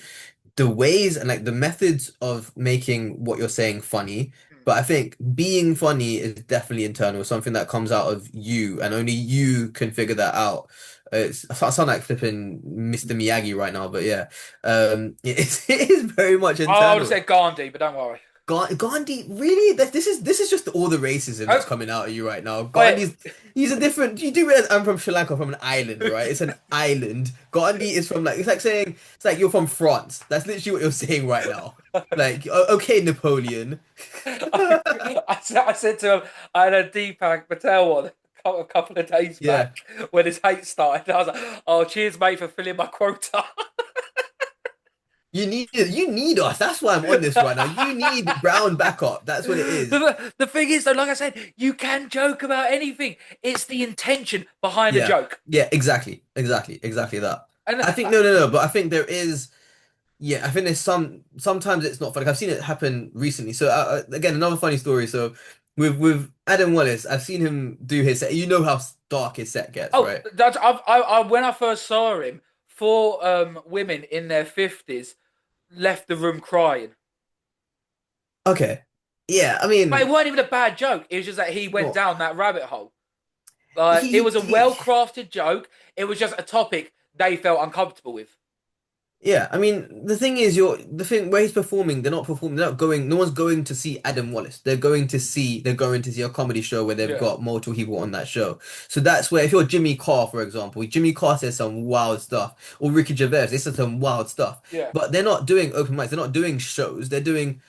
the ways and like the methods of making what you're saying funny. But I think being funny is definitely internal, something that comes out of you, and only you can figure that out. I sound like flipping Mr. Miyagi right now, but yeah, it is very much I would have internal. said Gandhi, but don't worry. Gandhi, really? This is just all the racism Oh, that's coming out of you right now. oh yeah. He's a different. You do realize I'm from Sri Lanka, from an island, right? It's an island. Gandhi is from like it's like you're from France. That's literally what you're saying right now. Like, okay, Napoleon. I said to him, I had a Deepak Patel one a couple of days Yeah, back when his hate started. I was like, "Oh, cheers, mate, for filling my quota." you need us. That's why I'm on this right now. You need Brown backup. That's what it is. The thing is, though, like I said, you can joke about anything. It's the intention behind a Yeah, joke. yeah, exactly that. And I think no, but I think there is. Yeah, I think there's sometimes it's not funny. I've seen it happen recently. So again, another funny story. So with Adam Wallace, I've seen him do his set. You know how dark his set gets, oh, right? when I first saw him, four women in their 50s left the room crying. Okay. Yeah, I But it mean, weren't even a bad joke. It was just that he went no, down that rabbit hole. Like it he, was a he, well crafted joke. It was just a topic they felt uncomfortable with. yeah, I mean, the thing is, the thing where he's performing, they're not performing, they're not going, no one's going to see Adam Wallace. They're going to see a comedy show where they've Yeah, got multiple people on that show. So that's where, if you're Jimmy Carr, for example, Jimmy Carr says some wild stuff, or Ricky Gervais, they said some wild stuff, yeah, but they're not doing open mics, they're not doing shows, they're doing,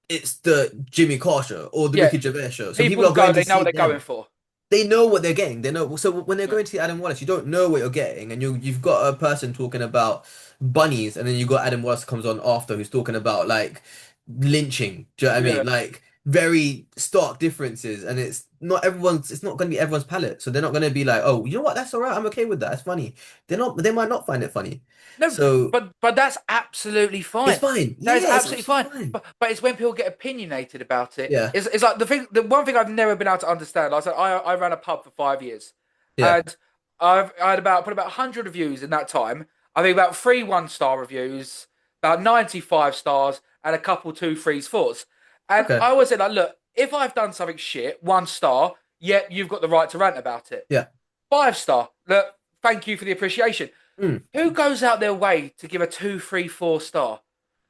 it's the Jimmy Carr show or the yeah. Ricky Gervais show. So people People are go. going to They know what see they're going them. for. They know what they're getting. They know. So when they're Yeah, going to see Adam Wallace, you don't know what you're getting, and you've got a person talking about bunnies, and then you got Adam Wallace comes on after who's talking about like lynching. Do you know what I yeah. mean? Like very stark differences, and it's not everyone's. It's not going to be everyone's palate. So they're not going to be like, oh, you know what? That's all right. I'm okay with that. That's funny. They're not. They might not find it funny. No, So but that's absolutely it's fine. fine. That is Yeah, it's absolutely fine. absolutely fine. But it's when people get opinionated about it. Yeah. It's like the one thing I've never been able to understand. Like I said, I ran a pub for 5 years, Yeah. and I had about 100 reviews in that time. I think about three 1-star reviews, about 95 stars, and a couple 2, 3s, 4s. And Okay. I always said like, look, if I've done something shit, 1 star, yeah, you've got the right to rant about it. Yeah. 5 star, look, thank you for the appreciation. Mm. Who goes out their way to give a 2, 3, 4 star?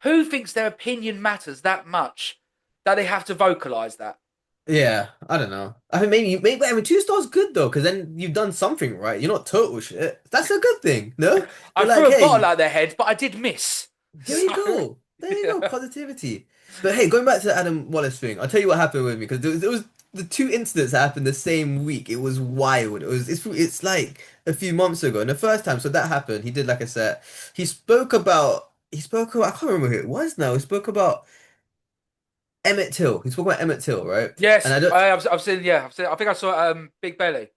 Who thinks their opinion matters that much that they have to vocalize that? Yeah, I don't know. I mean, maybe I mean 2 stars good though, because then you've done something right. You're not total shit. That's a good thing, no? I You're threw like, a bottle hey, at their head, but I did miss. there you So, go. There you go, yeah. positivity. But hey, going back to the Adam Wallace thing, I'll tell you what happened with me because there was the two incidents that happened the same week. It was wild. It's like a few months ago, and the first time, so that happened. He did like a set. He spoke about I can't remember who it was now. He spoke about Emmett Till. He spoke about Emmett Till, right? And Yes, I don't. I've seen. Yeah, I've seen. I think I saw Big Belly.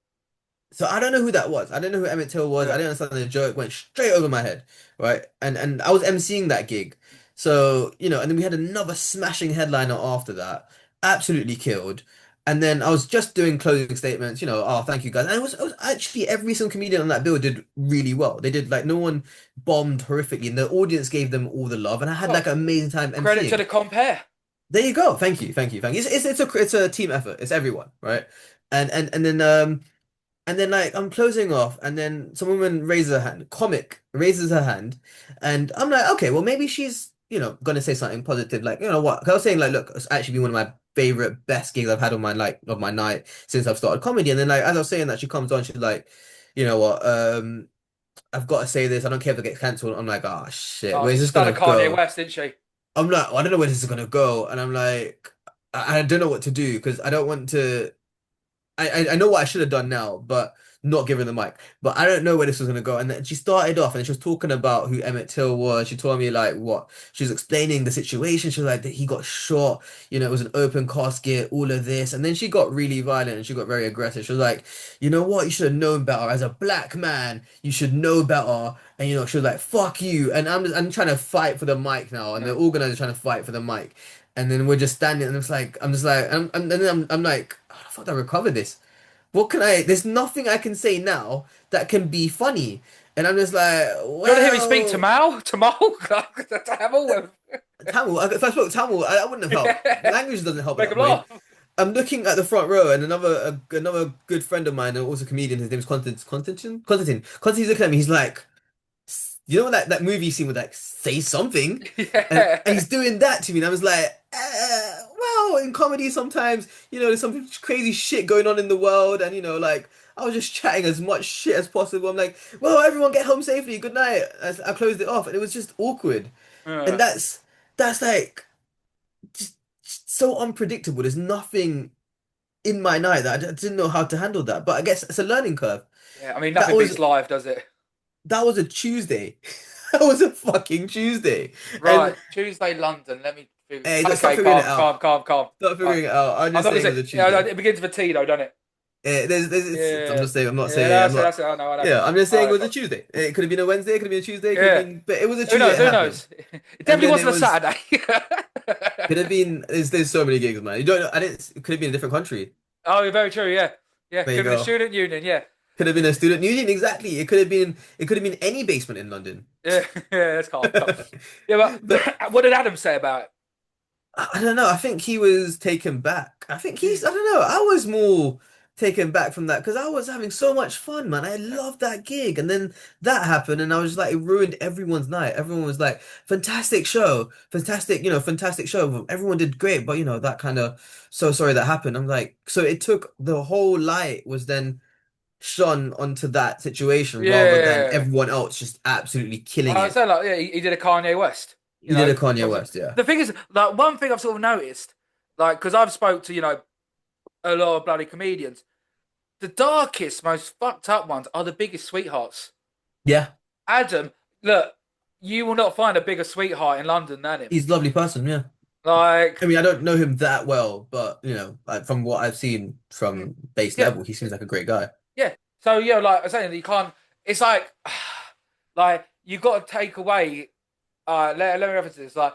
So I don't know who that was. I don't know who Emmett Till was. I Yeah. didn't understand the joke. Went straight over my head, right? And I was emceeing that gig, so and then we had another smashing headliner after that. Absolutely killed. And then I was just doing closing statements. Oh, thank you guys. And it was actually every single comedian on that bill did really well. They did like no one bombed horrifically, and the audience gave them all the love. And I had like Well, an amazing time credit to emceeing. the compare. There you go. Thank you, thank you, thank you. It's a team effort. It's everyone, right? And then like I'm closing off, and then some woman raises her hand, comic raises her hand, and I'm like, okay, well maybe she's gonna say something positive, like what? 'Cause I was saying like, look, it's actually been one of my favorite best gigs I've had on my like of my night since I've started comedy, and then like as I was saying that, she comes on, she's like, you know what, I've got to say this, I don't care if it gets cancelled. I'm like, oh shit, Oh, where's she's this done a gonna Kanye go? West, didn't she? I'm like, I don't know where this is gonna go, and I'm like, I don't know what to do because I don't want to. I know what I should have done now, but not given the mic. But I don't know where this was gonna go. And then she started off and she was talking about who Emmett Till was. She told me like what she was explaining the situation. She was like that he got shot, it was an open casket, all of this. And then she got really violent and she got very aggressive. She was like, you know what, you should have known better. As a black man, you should know better. And she was like, fuck you. And I'm trying to fight for the mic now, and the Yeah. organizer trying to fight for the mic. And then we're just standing, and I'm just like, and then I'm like, how the fuck do I recover this? There's nothing I can say now that can be funny. And I'm just like, Do you want to hear me speak well, Tamil? Tamil? Tamil? Tamil, if I spoke Tamil, I wouldn't have helped. Yeah. Language doesn't help at Make that him point. laugh. I'm looking at the front row, and another good friend of mine, and also a comedian, his name's Constantine's looking at me, he's like, that movie scene with like say something, and Yeah. he's doing that to me, and I was like, well, in comedy sometimes there's some crazy shit going on in the world, and like I was just chatting as much shit as possible. I'm like, well, everyone get home safely, good night. I closed it off, and it was just awkward, and Uh, that's like just so unpredictable. There's nothing in my night that I didn't know how to handle that, but I guess it's a learning curve. yeah, I mean, That nothing was beats live, does it? that was a Tuesday. That was a fucking Tuesday. And Right, Tuesday, London. Let me. hey, just start Okay, figuring it calm, out. calm, calm, calm. Start Right. figuring it out. I'm I'm just not saying it listening. was a Yeah, no, Tuesday. it begins with a T, though, don't it? I'm Yeah, just saying. I'm not yeah. saying. I'm That's it. not. That's it. I know. I know. Yeah, I'm just All saying it right, was a Tuesday. It could have been a Wednesday. It could have been a Tuesday. It could have yeah. been, but it was a Who Tuesday. knows? It Who happened, knows? It and definitely then it wasn't a was Saturday. could have been. There's so many gigs, man. You don't know. I didn't. It could have been a different country. Oh, very true. Yeah, yeah. There you Could have been a go. student union. Yeah. Could have been a student union, exactly. It could have been any basement in London. Yeah, yeah, that's calm. Yeah, But but what did Adam say about it? I don't know. I think he was taken back. I think Mm, I don't know. I was more taken back from that because I was having so much fun, man. I yeah, loved that gig. And then that happened, and I was just like, it ruined everyone's night. Everyone was like, fantastic show, fantastic, fantastic show. Everyone did great, but that kind of, so sorry that happened. I'm like, so it took the whole light was then shone onto that situation rather than yeah. everyone else just absolutely killing I it. say like, yeah, he did a Kanye West. You He did know, a Kanye obviously. West, yeah. The thing is, like, one thing I've sort of noticed, like, because I've spoke to a lot of bloody comedians. The darkest, most fucked up ones are the biggest sweethearts. Yeah, Adam, look, you will not find a bigger sweetheart in London than him. he's a lovely person, yeah. Like, I mean, I don't know him that well, but like from what I've seen mm, from base yeah, level, he seems like a great guy. yeah. So yeah, like I'm saying, you can't. It's like you got to take away. Let me reference this. Like,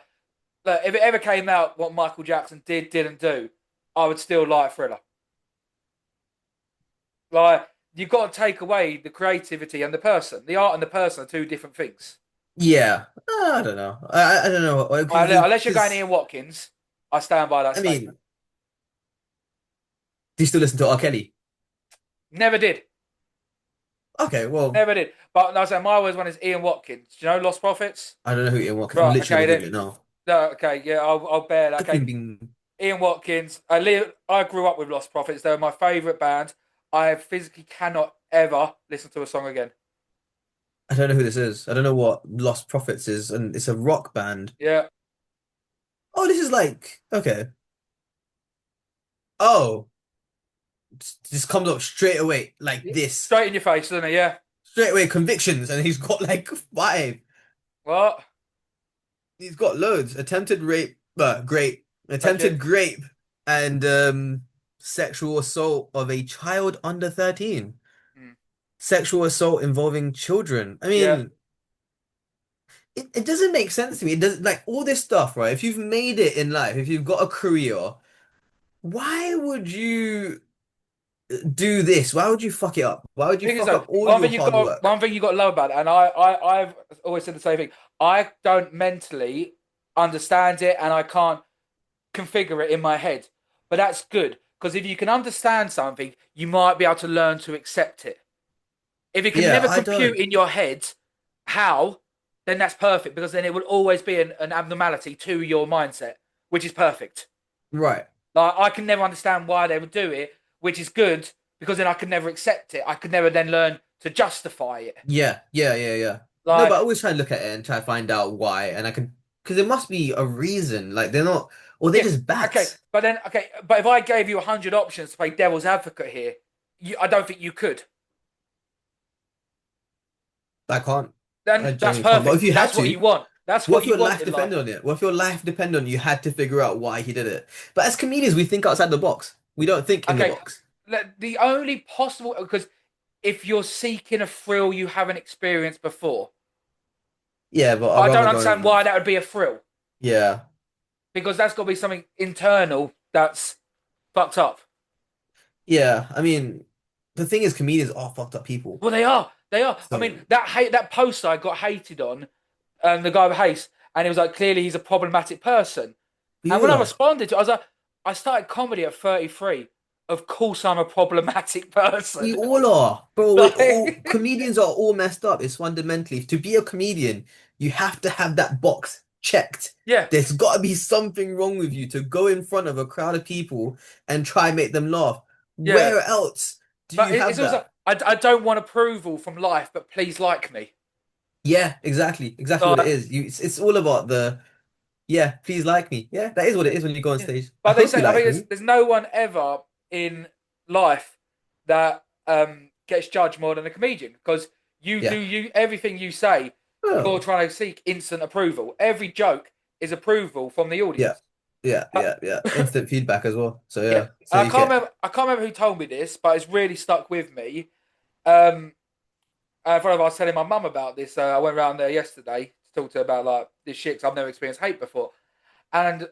look, if it ever came out what Michael Jackson didn't do, I would still like Thriller. Like, you've got to take away the creativity and the person. The art and the person are two different things. Yeah, I don't know. I don't know Unless you're going because Ian Watkins, I stand by that I statement. mean, do you still listen to R. Kelly? Never did. Okay, well, Never did. But no, I say my worst one is Ian Watkins. Do you know Lost Prophets? I don't know who Ian Walker. I'm Right. literally Okay. gonna Then. Google it now. No. Okay. Yeah. I'll bear that. Okay. Cooking bean. Ian Watkins. I grew up with Lost Prophets. They're my favourite band. I physically cannot ever listen to a song again. I don't know who this is. I don't know what Lost Prophets is, and it's a rock band. Yeah. Oh, this is like okay. Oh, this comes up straight away like this. Straight in your face, doesn't it? Yeah. Straight away convictions, and he's got like five. What? He's got loads. Attempted rape, great. Okay. Attempted rape and sexual assault of a child under 13. Mm. Sexual assault involving children. I Yeah. mean, it doesn't make sense to me. It doesn't like all this stuff, right? If you've made it in life, if you've got a career, why would you do this? Why would you fuck it up? Why would you Thing is fuck though, up all your hard work? one thing you got to love about it, and I've always said the same thing. I don't mentally understand it, and I can't configure it in my head. But that's good because if you can understand something, you might be able to learn to accept it. If you can Yeah, never I compute don't. in your head how, then that's perfect because then it will always be an abnormality to your mindset, which is perfect. Right. Like I can never understand why they would do it, which is good because then I could never accept it. I could never then learn to justify it. Yeah, yeah, yeah, yeah. No, but I Like, always try and look at it and try to find out why, and I can because there must be a reason. Like they're not, or they're yeah, just okay, bats. but if I gave you 100 options to play devil's advocate here, I don't think you could. I can't. I Then that's genuinely can't. But if perfect. you had That's what you to, want. That's what what if you your want life in life. depended on it? What if your life depended on you had to figure out why he did it? But as comedians, we think outside the box. We don't think in the Okay, box. the only possible because if you're seeking a thrill you haven't experienced before, Yeah, but I'd I don't rather go understand and why that would be a thrill yeah, because that's got to be something internal that's fucked up. yeah. I mean, the thing is, comedians are fucked up people. Well, they are. They are. I mean, So that poster I got hated on, the guy with Haste, and it was like clearly he's a problematic person. we And all when I are. responded to it, I was like, I started comedy at 33. Of course, I'm a problematic We person. all are, bro. We all Like, comedians are all messed up. It's fundamentally to be a comedian, you have to have that box checked. yeah, There's got to be something wrong with you to go in front of a crowd of people and try and make them laugh. yeah. Where else do But you it's have also, that? I don't want approval from life, but please like me. Yeah, exactly, exactly what it Like, is. It's all about the yeah. Please like me. Yeah, that is what it is when you go on yeah. stage. I But they hope you say, I think like me. there's no one ever in life that gets judged more than a comedian because Yeah. everything you say, you're Oh, trying to seek instant approval. Every joke is approval from the yeah, audience. yeah, Uh, yeah, yeah. Instant feedback as well. So yeah, yeah, so you get. I can't remember who told me this, but it's really stuck with me. Um, I was telling my mum about this. I went around there yesterday to talk to her about like this shit 'cause I've never experienced hate before. And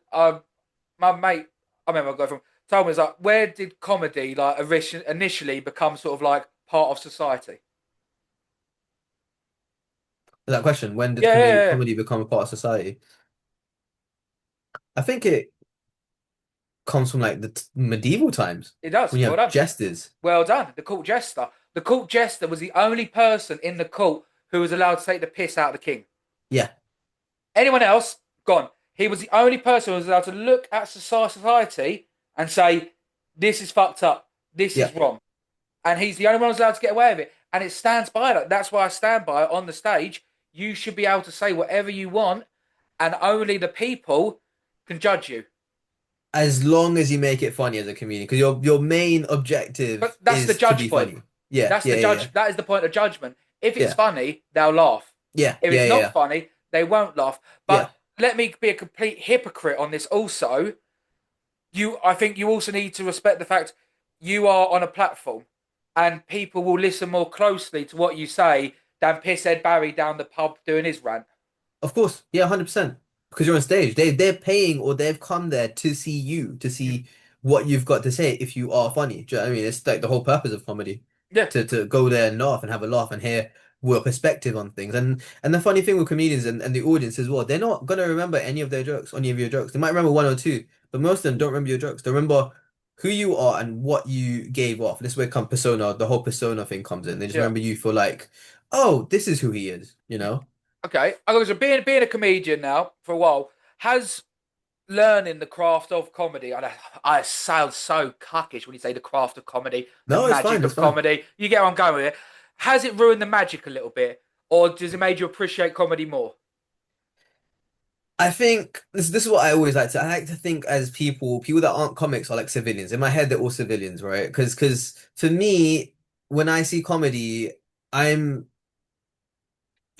my mate, I remember I go from told me, it's like, where did comedy like initially become sort of like part of society? That question, when did Yeah, yeah, yeah, yeah. comedy become a part of society? I think it comes from like the medieval times It does. when you Well have done. jesters. Well done. The court jester. The court jester was the only person in the court who was allowed to take the piss out of the king. Yeah, Anyone else, gone. He was the only person who was allowed to look at society and say, this is fucked up. This yeah. is wrong. And he's the only one who's allowed to get away with it. And it stands by that. That's why I stand by it on the stage. You should be able to say whatever you want, and only the people can judge you. As long as you make it funny as a comedian, because your main But objective that's the is to judge be point. funny. Yeah, That's yeah, the yeah, yeah, judge. That is the point of judgment. If it's yeah, funny, they'll laugh. yeah, If yeah, it's yeah, not yeah. funny, they won't laugh. Yeah. But let me be a complete hypocrite on this also. I think you also need to respect the fact you are on a platform and people will listen more closely to what you say than pisshead Barry down the pub doing his rant. Of course, yeah, 100%. Because you're on stage. They're paying or they've come there to see you, to see what you've got to say if you are funny. Do you know what I mean? It's like the whole purpose of comedy. Yeah, To go there and laugh and have a laugh and hear your perspective on things. And the funny thing with comedians and the audience as well, they're not gonna remember any of their jokes, any of your jokes. They might remember one or two, but most of them don't remember your jokes. They remember who you are and what you gave off. This is where come persona, the whole persona thing comes in. They just yeah. remember you for like, oh, this is who he is, you know? Okay. So being a comedian now for a while has learning the craft of comedy. I sound so cuckish when you say the craft of comedy, the No, it's fine, magic it's of fine. comedy. You get where I'm going with it. Has it ruined the magic a little bit, or does it made you appreciate comedy more? I think this is what I always like to. I like to think as people that aren't comics are like civilians. In my head, they're all civilians, right? Because for me, when I see comedy, I'm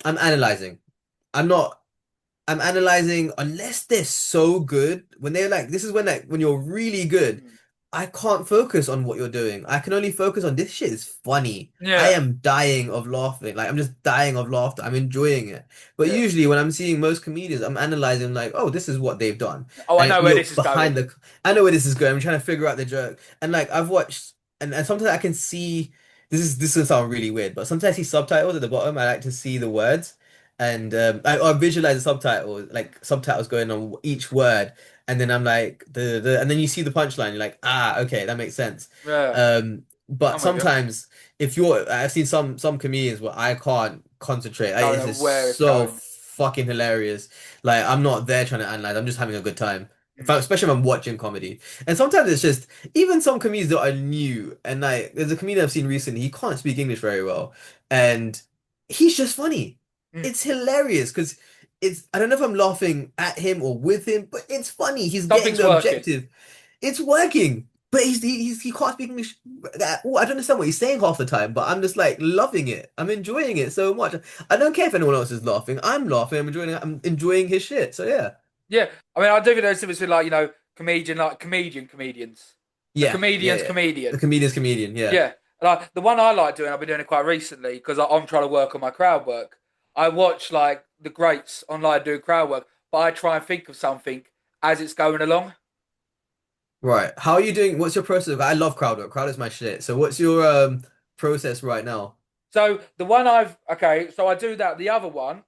I'm analyzing. I'm not. I'm analyzing unless they're so good. When they're like, this is when like when you're really good, Mm. I can't focus on what you're doing. I can only focus on this shit is funny. I Yeah, am dying of laughing. Like I'm just dying of laughter. I'm enjoying it. But yeah. usually when I'm seeing most comedians, I'm analyzing like, oh, this is what they've done. Oh, I And know where you're this is going. behind the I know where this is going. I'm trying to figure out the joke. And like I've watched and sometimes I can see this will sound really weird, but sometimes I see subtitles at the bottom. I like to see the words and I visualize the subtitles, like subtitles going on each word, and then I'm like and then you see the punchline, you're like, ah, okay, that makes sense. Yeah, But I'm with you. sometimes if you're, I've seen some comedians where I can't concentrate. Don't It's know just where it's so going. fucking hilarious. Like I'm not there trying to analyze. I'm just having a good time. Mm. Especially if I'm watching comedy. And sometimes it's just even some comedians that are new and like there's a comedian I've seen recently, he can't speak English very well. And he's just funny. Mm. It's hilarious because it's I don't know if I'm laughing at him or with him, but it's funny. He's getting Something's the working. objective. It's working. But he can't speak English. I don't understand what he's saying half the time, but I'm just like loving it. I'm enjoying it so much. I don't care if anyone else is laughing. I'm laughing. I'm enjoying it. I'm enjoying his shit. So yeah. Yeah, I mean, I do think there's difference between comedians, a Yeah, yeah, comedian's yeah. The comedian. comedian's comedian, yeah. Yeah, like the one I like doing, I've been doing it quite recently because I'm trying to work on my crowd work. I watch like the greats online do crowd work, but I try and think of something as it's going along. Right. How are you doing? What's your process? I love crowd work. Crowd is my shit. So what's your process right now? So the one so I do that. The other one,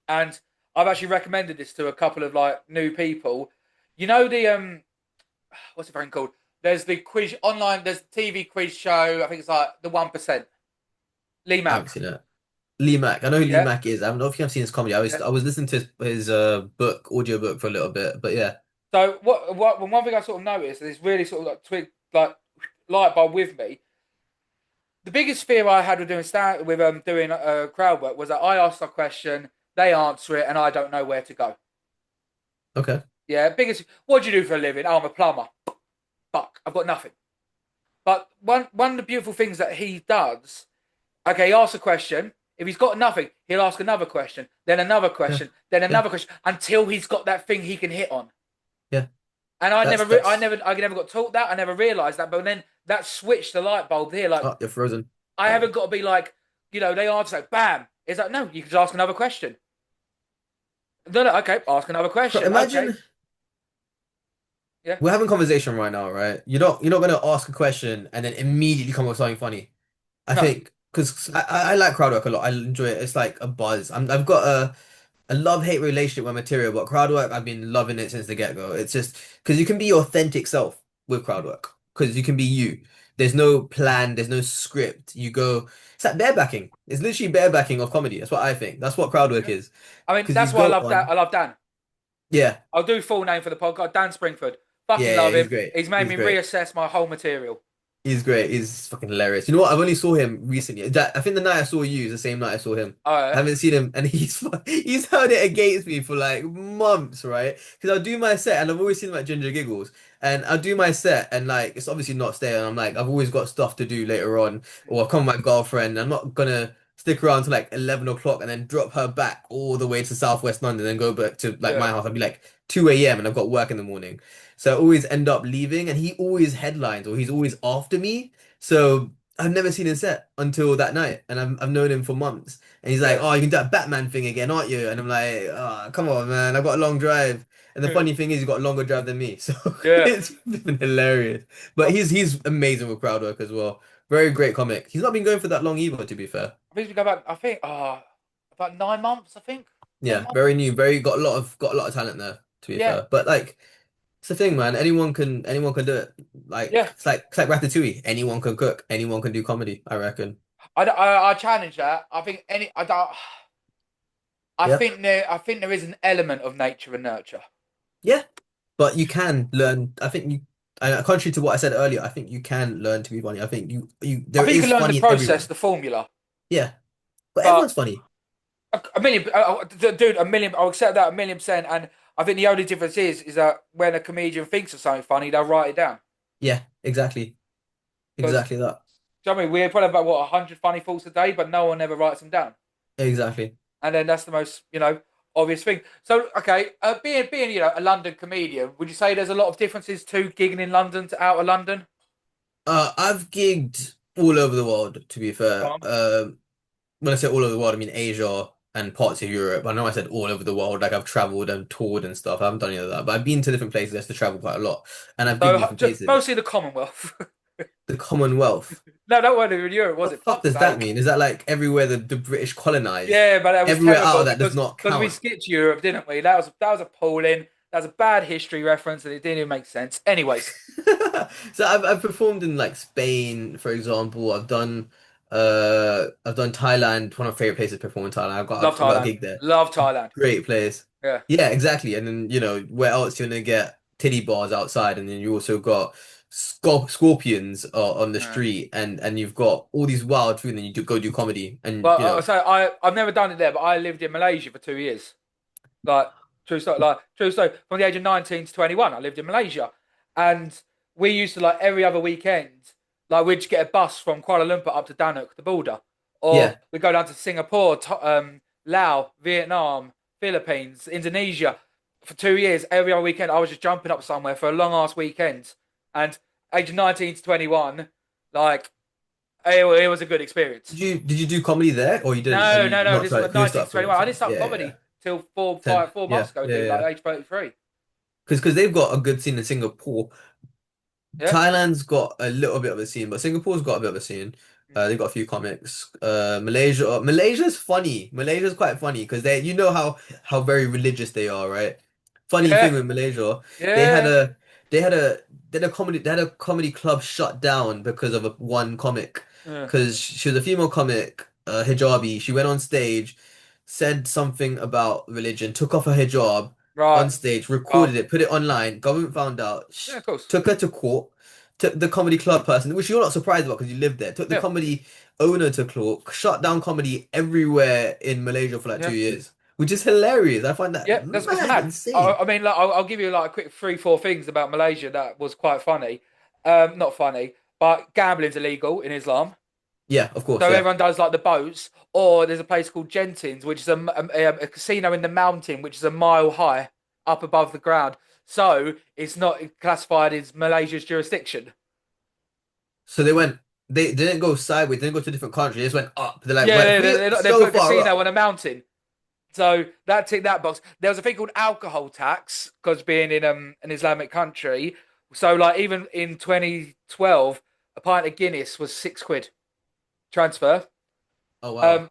and I've actually recommended this to a couple of like new people. You know the what's the thing called? There's the quiz online. There's the TV quiz show. I think it's like the 1%. Lee I haven't Mack. seen it. Lee Mack. I know who Lee Yeah, Mack is. I don't know if I've seen his comedy. yeah. I was listening to his book, audio book for a little bit, but yeah. So one thing I sort of noticed, and it's really sort of like light bulb with me. The biggest fear I had with doing crowd work was that I asked a question, they answer it, and I don't know where to go. Okay. Yeah, biggest. What do you do for a living? Oh, I'm a plumber. Fuck, I've got nothing. But one of the beautiful things that he does, okay, he asks a question. If he's got nothing, he'll ask another question, then another Yeah. question, then Yeah. another question, until he's got that thing he can hit on. Yeah. And That's I never got taught that. I never realised that. But then that switched the light bulb here. Like oh, you're frozen. I Oh. haven't got to be like, they answer like, bam. It's like, no, you can just ask another question. No, no, okay, ask another question. Okay, Imagine yeah. we're having a conversation right now, right? You're not gonna ask a question and then immediately come up with something funny. I No. think because I like crowd work a lot. I enjoy it. It's like a buzz. I've got a love-hate relationship with material, but crowd work, I've been loving it since the get-go. It's just because you can be your authentic self with crowd work because you can be you. There's no plan, there's no script. You go, it's like barebacking. It's literally barebacking of comedy. That's what I think. That's what crowd work Yeah. is. I mean, Because you that's why I go love Dan. on, I love Dan. yeah, I'll do full name for the podcast. Dan Springford. Fucking yeah, love he's him. great. He's made He's me great. reassess my whole material. He's great. He's fucking hilarious. You know what? I've only saw him recently. I think the night I saw you is the same night I saw him. All I right. haven't seen him, and he's held it against me for like months, right? Because I'll do my set, and I've always seen him at Ginger Giggles, and I'll do my set, and like it's obviously not staying. I'm like I've always got stuff to do later on, or I'll come with my girlfriend. I'm not gonna stick around till like 11 o'clock and then drop her back all the way to Southwest London and go back to like Yeah. my house. I'll be like 2 a.m. and I've got work in the morning. So I always end up leaving, and he always headlines or he's always after me. So I've never seen him set until that night, and I've known him for months. And he's like, Yeah. "Oh, you can do that Batman thing again, aren't you?" And I'm like, "Oh, come on, man! I've got a long drive." And the funny thing is, he's got a longer drive than me, so Yeah. it's been hilarious. But I he's amazing with crowd work as well. Very great comic. He's not been going for that long either, to be fair. think we go back. I think about 9 months. I think 10 Yeah, months. very new, very got a lot of talent there, to be Yeah. fair. But like, it's the thing, man. Anyone can do it. Like Yeah. it's like Ratatouille. Anyone can cook. Anyone can do comedy. I reckon. I challenge that. I think any. I don't. Yep. I think there is an element of nature and nurture. Yeah, but you can learn. I think you, contrary to what I said earlier, I think you can learn to be funny. I think I there think you is can learn the funny in process, everyone. the formula, Yeah, but but everyone's funny. a million, dude, a million. I'll accept that 1,000,000%. And I think the only difference is that when a comedian thinks of something funny, they'll write it down. Yeah, exactly, Because, exactly that. do you know what I mean? We're probably about what 100 funny thoughts a day, but no one ever writes them down. Exactly. And then that's the most, obvious thing. So, okay, being a London comedian, would you say there's a lot of differences to gigging in London to out of London? I've gigged all over the world. To be Go fair, on. when I say all over the world, I mean Asia and parts of Europe. I know I said all over the world, like I've traveled and toured and stuff. I haven't done any of that, but I've been to different places. I have to travel quite a lot, and I've gigged in So, different places. mostly the Commonwealth. The Commonwealth. No, that wasn't in Europe, was The it? fuck Fuck's does that sake. mean? Is that like everywhere the British colonized? Yeah, but that was Everywhere out terrible of that does because not we count. skipped Europe, didn't we? That was appalling. That was a bad history reference, and it didn't even make sense. Anyways, So I've performed in like Spain, for example. I've done Thailand, one of my favorite places to perform in Thailand. love I've got a Thailand. gig there. Love Thailand. Great place. Yeah. Yeah, exactly. And then, where else you're gonna get titty bars outside, and then you also got scorpions on the Yeah. street, and you've got all these wild food, and then you go do comedy, and Well, so I've never done it there, but I lived in Malaysia for 2 years. Like true story. Like true story. From the age of 19 to 21, I lived in Malaysia, and we used to like every other weekend, like we'd just get a bus from Kuala Lumpur up to Danuk, the border, or yeah. we go down to Singapore, Laos, Vietnam, Philippines, Indonesia. For 2 years, every other weekend, I was just jumping up somewhere for a long ass weekend, and age of 19 to 21, like it was a good experience. Did you do comedy there, or you didn't? Have No, you no, no. not This is tried? like Who 19 to started for 21. I didn't yourself? start Yeah, yeah. comedy till four, Ten. five, 4 months Yeah, ago, yeah, dude. yeah. Like age 33. Because they've got a good scene in Singapore. Yeah. Thailand's got a little bit of a scene, but Singapore's got a bit of a scene. They've got a few comics. Malaysia's funny. Malaysia's quite funny because you know how very religious they are, right? Funny thing Yeah. with Malaysia, they had Yeah. a they had a they had a comedy club shut down because of one comic. Yeah. Because she was a female comic, hijabi. She went on stage, said something about religion, took off her hijab Right. on stage, Oh. recorded it, put it online. Government found out, Yeah, of course. took her to court, took the comedy club person, which you're not surprised about because you lived there, took the Yeah. comedy owner to court, shut down comedy everywhere in Malaysia for like two Yeah. years, which is hilarious. I find that Yeah. That's it's mad mad. insane. I mean, like, I'll give you like a quick three, four things about Malaysia that was quite funny. Not funny, but gambling's illegal in Islam. Yeah, of course, So yeah. everyone does like the boats, or there's a place called Gentins, which is a casino in the mountain, which is a mile high up above the ground. So it's not classified as Malaysia's jurisdiction. So they didn't go sideways, they didn't go to a different country, they just went up. They're like, Yeah, went they so put a far casino up. on a mountain. So that ticked that box. There was a thing called alcohol tax because being in an Islamic country. So like even in 2012, a pint of Guinness was £6. transfer. Oh Um, wow.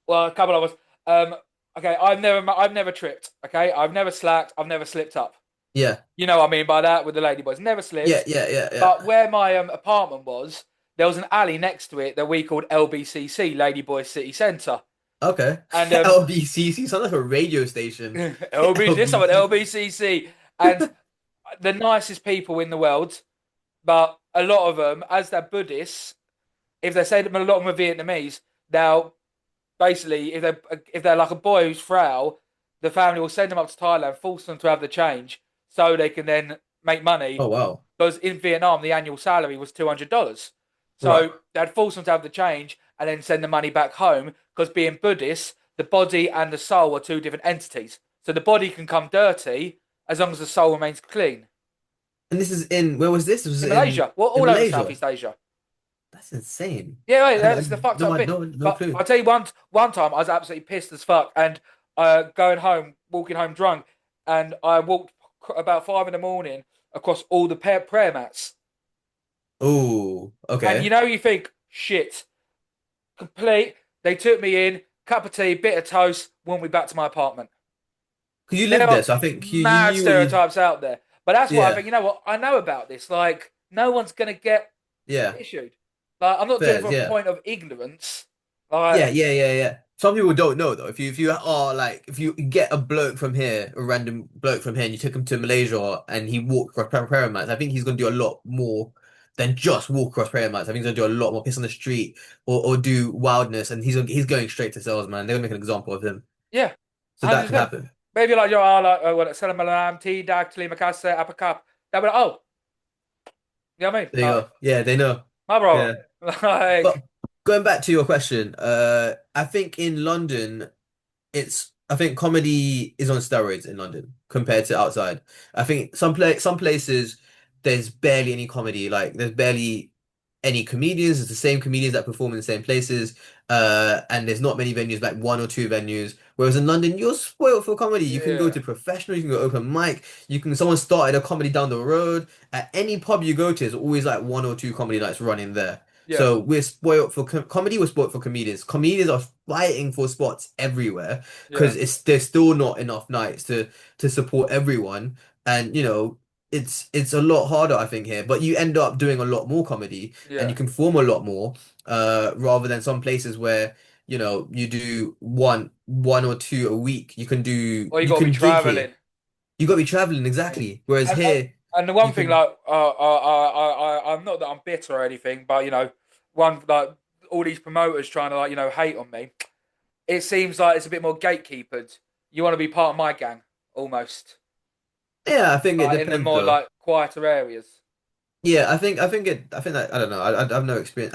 well, a couple of us. Okay, I've never tripped. Okay, I've never slacked. I've never slipped up. Yeah. You know what I mean by that with the ladyboys. Never Yeah, slipped. yeah, yeah, yeah. But where my apartment was, there was an alley next to it that we called LBCC, Ladyboy City Centre. Okay. And LBCC sounds like a radio station. LBC, this one LBCC. LBCC, and the nicest people in the world. But a lot of them, as they're Buddhists, if they say that a lot of them are Vietnamese, they'll basically if they're like a boy who's frail, the family will send them up to Thailand, force them to have the change, so they can then make money. Oh wow. Because in Vietnam, the annual salary was $200, Right. so they'd force them to have the change and then send the money back home. Because being Buddhist, the body and the soul are two different entities. So the body can come dirty as long as the soul remains clean. And this is in where was this? Was In it in Malaysia, well, in all over Malaysia? Southeast Asia. That's insane. Yeah, right, I that's the fucked no, up I bit. no But clue. I'll tell you one time I was absolutely pissed as fuck, and going home, walking home drunk, and I walked about 5 in the morning across all the prayer mats, Oh, and okay. you think shit, complete. They took me in, cup of tea, bit of toast, walked me back to my apartment. Because you There lived there, are so I think you mad knew what you. stereotypes out there, but that's why I Yeah, think I know about this. Like no one's gonna get yeah. issued. Like I'm not doing it Fairs, from a yeah. point of ignorance. Yeah, Like yeah, yeah, yeah. Some people don't know though. If you are like if you get a bloke from here, a random bloke from here, and you took him to Malaysia and he walked across prayer mats, I think he's gonna do a lot more than just walk across prayer mats. I think he's gonna do a lot more piss on the street or do wildness, and he's going straight to sales, man. They're gonna make an example of him, yeah, so that can 100%. happen. Maybe like you're like what Salam Alam, T Dag, Talima Kasa, Upper Cup. They'll be like, oh, you know what I mean? There you go. Yeah, they know. My brother. Yeah, Like, but going back to your question, I think in London. I think comedy is on steroids in London compared to outside. I think some places there's barely any comedy. Like there's barely any comedians. It's the same comedians that perform in the same places. And there's not many venues, like one or two venues. Whereas in London, you're spoiled for comedy. You can go yeah, to professional, you can go open mic, someone started a comedy down the road. At any pub you go to, there's always like one or two comedy nights running there. yeah, So we're spoiled for comedy. We're spoiled for comedians. Comedians are fighting for spots everywhere yeah, because it's there's still not enough nights to support everyone. And it's a lot harder, I think, here. But you end up doing a lot more comedy and yeah. you can perform a lot more, rather than some places where you do one or two a week. Or you You got to be can gig here. traveling. You got to be traveling Yeah. exactly. Whereas And, here and the you one thing, can. like, I'm not that I'm bitter or anything, but one like all these promoters trying to hate on me. It seems like it's a bit more gatekeepered. You want to be part of my gang, almost, Yeah, I think it like in the depends more though. like quieter areas. Yeah, I think that I don't know. I have no experience.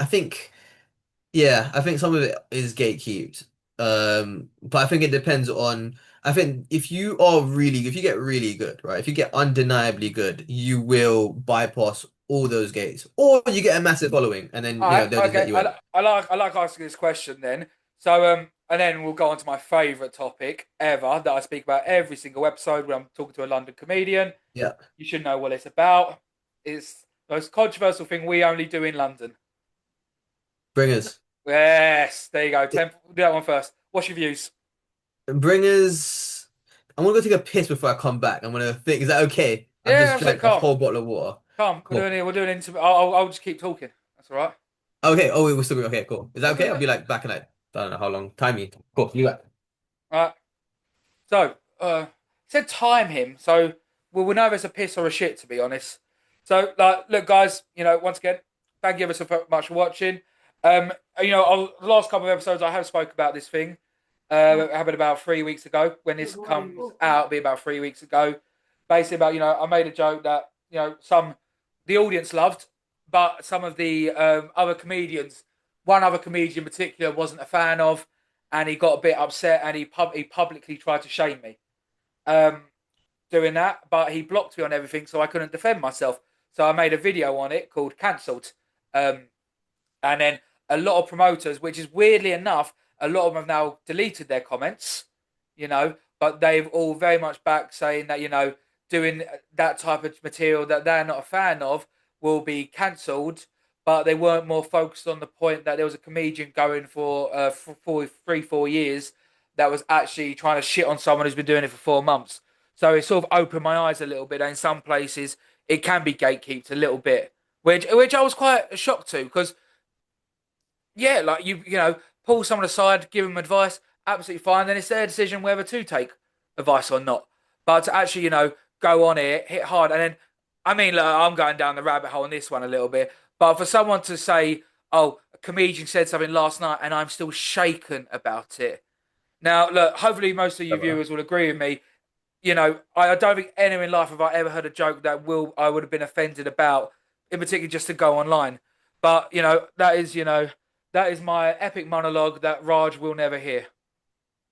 Yeah, I think some of it is gatekept. But I think it depends on. I think if you get really good, right? If you get undeniably good, you will bypass all those gates, or you get a massive following, and then All right, they'll just let okay. you in. I like asking this question then. So and then we'll go on to my favourite topic ever that I speak about every single episode when I'm talking to a London comedian. Yeah, You should know what it's about. It's the most controversial thing we only do in London. bringers, Yes, there you go. It- Do that one first. What's your views? bringers. I'm gonna go take a piss before I come back. I'm gonna think, is that okay? I've Yeah, just I'm saying drank a calm, whole bottle of water. calm. Cool. We're doing into. I'll just keep talking. That's all right. Okay. Oh, wait, we're still okay. Cool. Is that Let's do okay? I'll it. be like back in like I don't know how long. Time you. Cool. You back. All right. So, said time him. So we'll know if it's a piss or a shit, to be honest. So, like, look, guys. Once again, thank you ever so much for watching. The last couple of episodes I have spoke about this thing. It happened about 3 weeks ago. When this comes out, it'll be about 3 weeks ago. Basically, about I made a joke that some the audience loved, but some of the other comedians, one other comedian in particular, wasn't a fan of, and he got a bit upset, and he publicly tried to shame me, um, doing that. But he blocked me on everything, so I couldn't defend myself. So I made a video on it called "Cancelled," um, and then a lot of promoters, which is weirdly enough, a lot of them have now deleted their comments, but they've all very much back saying that doing that type of material that they're not a fan of will be cancelled but they weren't more focused on the point that there was a comedian going for 4 years that was actually trying to shit on someone who's been doing it for 4 months. So it sort of opened my eyes a little bit. And in some places, it can be gatekeeped a little bit, which I was quite shocked to because yeah, like pull someone aside, give them advice, absolutely fine. Then it's their decision whether to take advice or not. But to actually, go on it, hit hard, and then, I mean, look, I'm going down the rabbit hole on this one a little bit. But for someone to say, "Oh, a comedian said something last night, and I'm still shaken about it." Now, look, hopefully most of you viewers will agree with me. I don't think anywhere in life have I ever heard a joke that will I would have been offended about, in particular just to go online. But that is my epic monologue that Raj will never hear.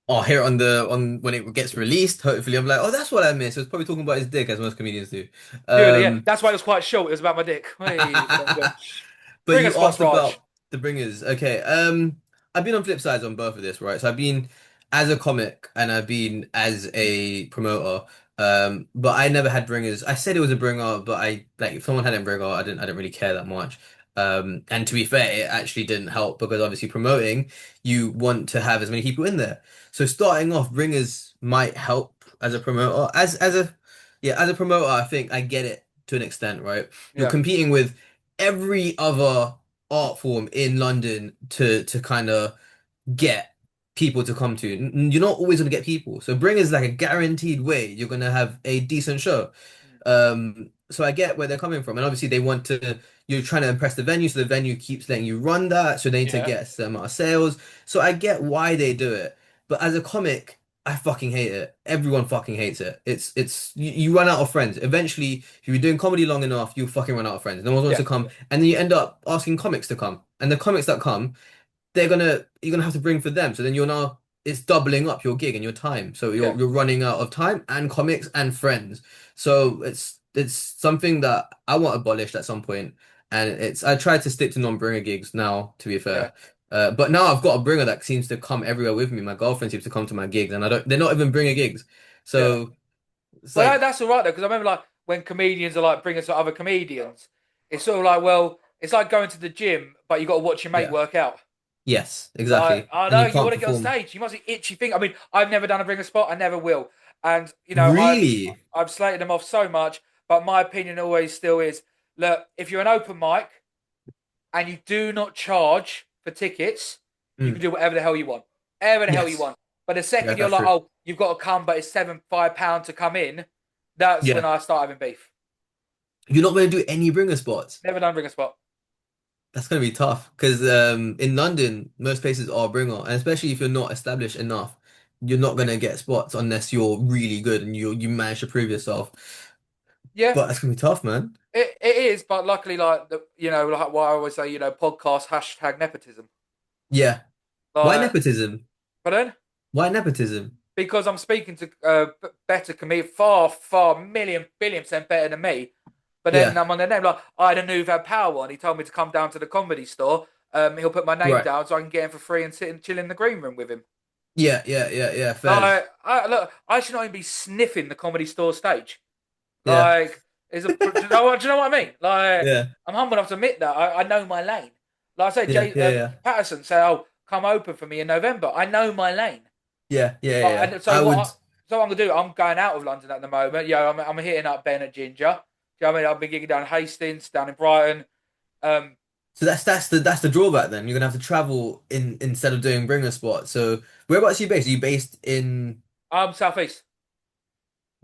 I'll hear it on when it gets released. Hopefully, I'm like, oh, that's what I missed. It was probably talking about his dick, as most comedians do. Purely, yeah. Um, That's why it was quite short. It was about my dick. Hey, But bring you us spots, asked Raj. about the bringers. Okay. I've been on flip sides on both of this, right? So I've been as a comic and I've been as a promoter. But I never had bringers. I said it was a bringer, but I like if someone had a bringer, I didn't really care that much. And to be fair, it actually didn't help because obviously promoting, you want to have as many people in there. So starting off, bringers might help as a promoter. As a promoter, I think I get it to an extent, right? You're Yeah, competing with every other art form in London to kind of get people to come to. You're not always going to get people. So Bring is like a guaranteed way you're going to have a decent show. So I get where they're coming from. And obviously you're trying to impress the venue, so the venue keeps letting you run that, so they need to yeah, get a certain amount of sales. So I get why they do it. But as a comic, I fucking hate it. Everyone fucking hates it. You run out of friends. Eventually, if you've been doing comedy long enough, you'll fucking run out of friends. No one wants yeah, to come. And then you end up asking comics to come. And the comics that come, you're gonna have to bring for them. So then it's doubling up your gig and your time. So yeah, you're running out of time and comics and friends. So it's something that I want abolished at some point. And I try to stick to non-bringer gigs now, to be yeah, fair. But now I've got a bringer that seems to come everywhere with me. My girlfriend seems to come to my gigs, and they're not even bringer gigs. yeah. So it's Well, like, that's all right though, because I remember like when comedians are like bringing to other comedians, it's sort of like, well, it's like going to the gym, but you got to watch your mate yeah, work out. yes, Like, exactly. I And know you you can't want to get on perform. stage. You must be itchy thing. I mean, I've never done a bringer spot. I never will. And Really? I've slated them off so much. But my opinion always still is, look, if you're an open mic and you do not charge for tickets, you can Mm, do whatever the hell you want, whatever the hell you yes. want. But the Yeah, second you're that's like, true. oh, you've got to come, but it's £75 to come in, that's when Yeah. I start having beef. You're not going to do any bringer spots. Never done bringer spot. That's going to be tough because in London, most places are bringer, and especially if you're not established enough, you're not going to get spots unless you're really good and you manage to prove yourself. Yeah, But that's going to be tough, man. it is. But luckily, like like what I always say, podcast hashtag nepotism. Yeah. Why Like, nepotism? but then Why nepotism? because I'm speaking to better comedians, far, far, million, billion% better than me. But then Yeah. I'm on their name, like, I had a new had power and he told me to come down to the comedy store. He'll put my name Right. down so I can get him for free and sit and chill in the green room with him. Yeah, yeah, yeah, yeah. Fairs. Like, look, I should not even be sniffing the comedy store stage. Yeah. Like, do you know what I mean? Like, Yeah. I'm humble enough to admit that I know my lane. Like I said, Yeah, yeah, yeah. Patterson said, "Oh, come open for me in November." I know my lane. Yeah, yeah, yeah. And so I would. so what I'm gonna do? I'm going out of London at the moment. Yeah, I'm hitting up Ben at Ginger. Do you know what I mean? I've been gigging down in Hastings, down in Brighton. Um, So that's the drawback then. You're gonna have to travel in instead of doing bringer spot. So whereabouts are you based? Are you based in I'm southeast.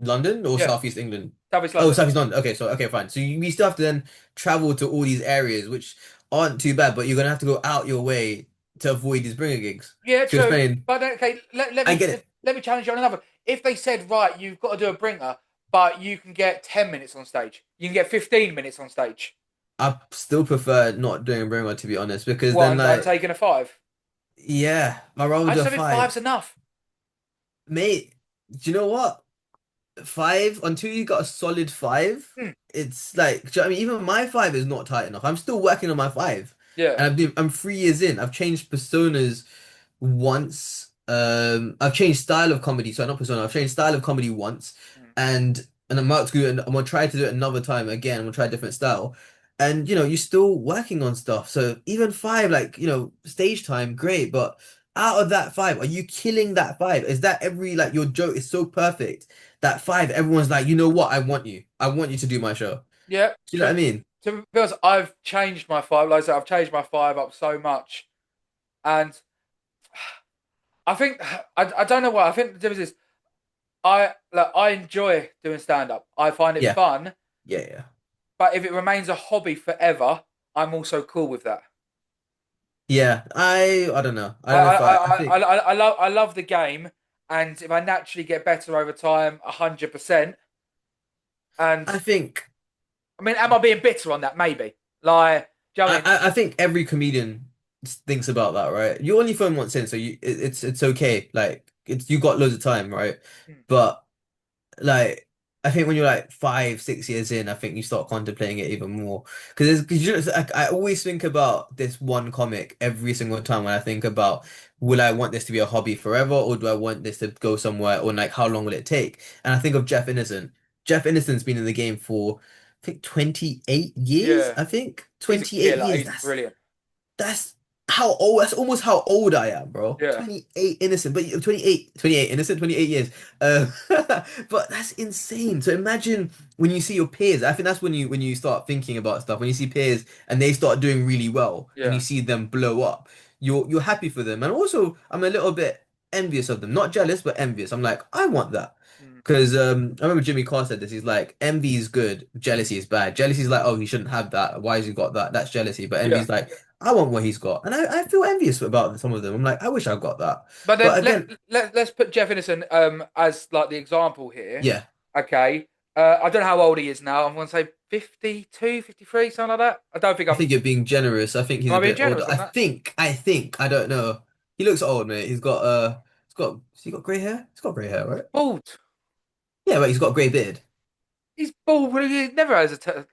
London or Yeah, Southeast England? southeast Oh, London. Southeast London. Okay, fine. So you still have to then travel to all these areas, which aren't too bad, but you're gonna have to go out your way to avoid these bringer gigs. Yeah, So you're true. saying, But okay, I get it. let me challenge you on another. If they said, right, you've got to do a bringer, but you can get 10 minutes on stage, you can get 15 minutes on stage. I still prefer not doing bringer to be honest, because What then and like, taking a five? yeah, I'd rather I do just a don't think five. five's enough. Mate, do you know what? Five until you got a solid five, Hmm. it's like, do you know what I mean? Even my five is not tight enough. I'm still working on my five, Yeah. and I'm 3 years in. I've changed personas once. I've changed style of comedy. So not persona. I've changed style of comedy once, Hmm. and I'm about to do it. I'm gonna try to do it another time again. I'm gonna try a different style. and you're still working on stuff. So even five, like, stage time, great, but out of that five, are you killing that five? Is that every like your joke is so perfect that five, everyone's like, you know what, I want you to do my show. Yeah. Do you know what I mean? To be honest, I've changed my five. Like I said, I've changed my five up so much, and I think I don't know why. I think the difference is I enjoy doing stand up. I find it Yeah, fun, yeah, yeah. but if it remains a hobby forever, I'm also cool with that. Yeah, I don't know. I I don't know I if I I, I, think I love the game, and if I naturally get better over time, 100%. And I think I mean, am I being bitter on that? Maybe. Like, do you know what I mean? I think every comedian thinks about that, right? You only phone once in, so it's okay. Like it's you got loads of time, right? Hmm. But like I think when you're like 5, 6 years in, I think you start contemplating it even more. Because I always think about this one comic every single time when I think about will I want this to be a hobby forever or do I want this to go somewhere or like how long will it take? And I think of Jeff Innocent. Jeff Innocent's been in the game for I think 28 years. Yeah, I think he's a 28 killer. years. He's brilliant. That's how old, that's almost how old I am, bro. Yeah, 28 innocent, but 28 innocent, 28 years. Uh, but that's insane. So imagine when you see your peers, I think that's when you start thinking about stuff. When you see peers and they start doing really well and you yeah. see them blow up, you're happy for them. And also I'm a little bit envious of them. Not jealous, but envious. I'm like, I want that. Mm. Because I remember Jimmy Carr said this. He's like, envy is good, jealousy is bad. Jealousy is like, oh, he shouldn't have that. Why has he got that? That's jealousy. But envy Yeah. is like, I want what he's got. And I feel envious about some of them. I'm like, I wish I got that. But then But again, let's put Jeff Innocent as like the example here. yeah, Okay. I don't know how old he is now. I'm gonna say 52, 53, something like that. I don't think I I'm think you're being generous. I think he's am I a being bit older. generous on that. I don't know. He looks old, mate. Has he got grey hair? He's got grey hair, He's right? bald. Yeah, but he's got grey beard. He's bald, but he never has He's got a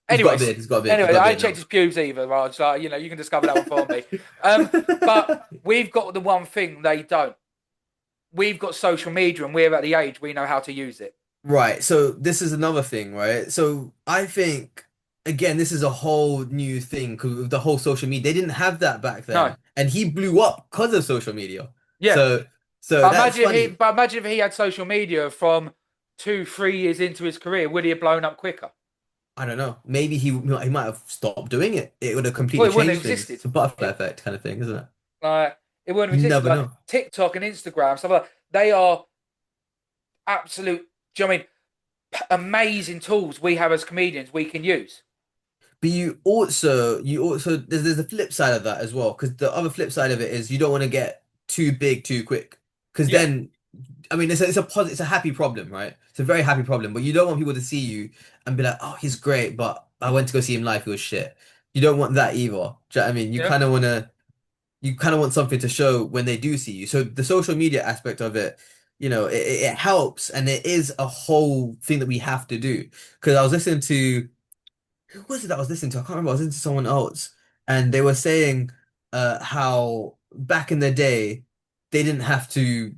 anyways. beard. He's got a beard. He's Anyway, got a I ain't beard checked now. his pubes either, Raj. So, you can discover that one for me. But we've got the one thing they don't. We've got social media, and we're at the age we know how to use it. Right. So this is another thing, right? So I think again, this is a whole new thing because of the whole social media. They didn't have that back No, then, and he blew up because of social media. yeah. So that's funny. But imagine if he had social media from 2, 3 years into his career, would he have blown up quicker? I don't know. Maybe he might have stopped doing it. It would have Well, completely it wouldn't have changed things. existed. It's a butterfly It effect kind of thing, isn't it? like it wouldn't have You existed. never Like know. TikTok and Instagram, stuff like that, they are absolute. Do you know what I mean? Amazing tools we have as comedians we can use. But you also there's a flip side of that as well. Because the other flip side of it is you don't want to get too big too quick. Because Yeah, then I mean, it's a happy problem, right? It's a very happy problem, but you don't want people to see you and be like, "Oh, he's great," but I went to go see him live, he was shit. You don't want that either. Do you know what I mean? yeah. You kind of want something to show when they do see you. So the social media aspect of it, it helps, and it is a whole thing that we have to do. Because I was listening to who was it that I was listening to? I can't remember. I was listening to someone else, and they were saying how back in the day they didn't have to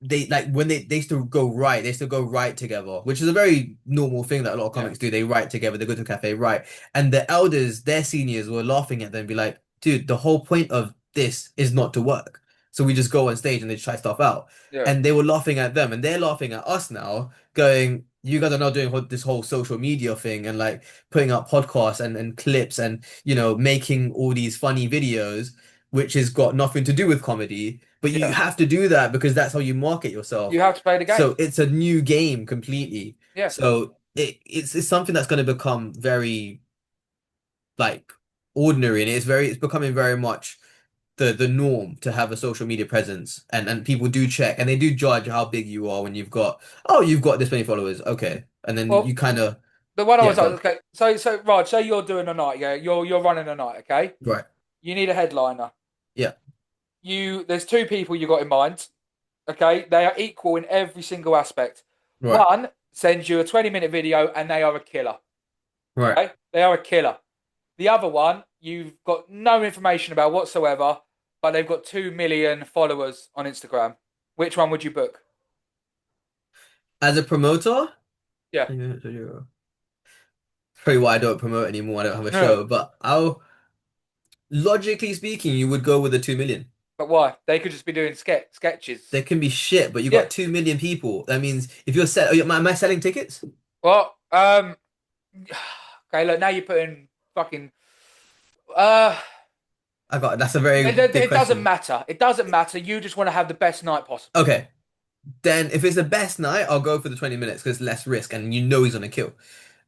they like when they used to go write, they used to go write together, which is a very normal thing that a lot of Yeah. comics do. They write together, they go to a cafe, write. And the elders, their seniors were laughing at them and be like, dude, the whole point of this is not to work. So we just go on stage and they try stuff out. Yeah. And they were laughing at them and they're laughing at us now, going, you guys are not doing this whole social media thing and like putting up podcasts and clips and making all these funny videos, which has got nothing to do with comedy, but you Yeah. have to do that because that's how you market You yourself. have to play the game. So it's a new game completely. Yeah. So it's something that's going to become very like ordinary, and it's becoming very much the norm to have a social media presence, and people do check and they do judge how big you are when you've got this many followers, okay, and then Well, you kind of the one I yeah, was go like, on. okay, so Raj, say you're doing a night, yeah, you're running a night, okay. Right, You need a headliner. yeah, There's two people you got in mind, okay. They are equal in every single aspect. right, One sends you a 20-minute video and they are a killer. right. Okay, they are a killer. The other one, you've got no information about whatsoever, but they've got 2 million followers on Instagram. Which one would you book? As a promoter, Yeah. probably why I don't promote anymore. I don't have a Yeah. show, but I'll logically speaking, you would go with the 2 million. But why? They could just be doing sketches. They can be shit, but you Yeah. got 2 million people. That means if you're sell, am I selling tickets? Well, okay, look, now you're putting fucking uh I got that's a very big it doesn't question. matter. It doesn't matter. You just want to have the best night possible. Okay, then if it's the best night, I'll go for the 20 minutes because it's less risk and you know he's gonna kill.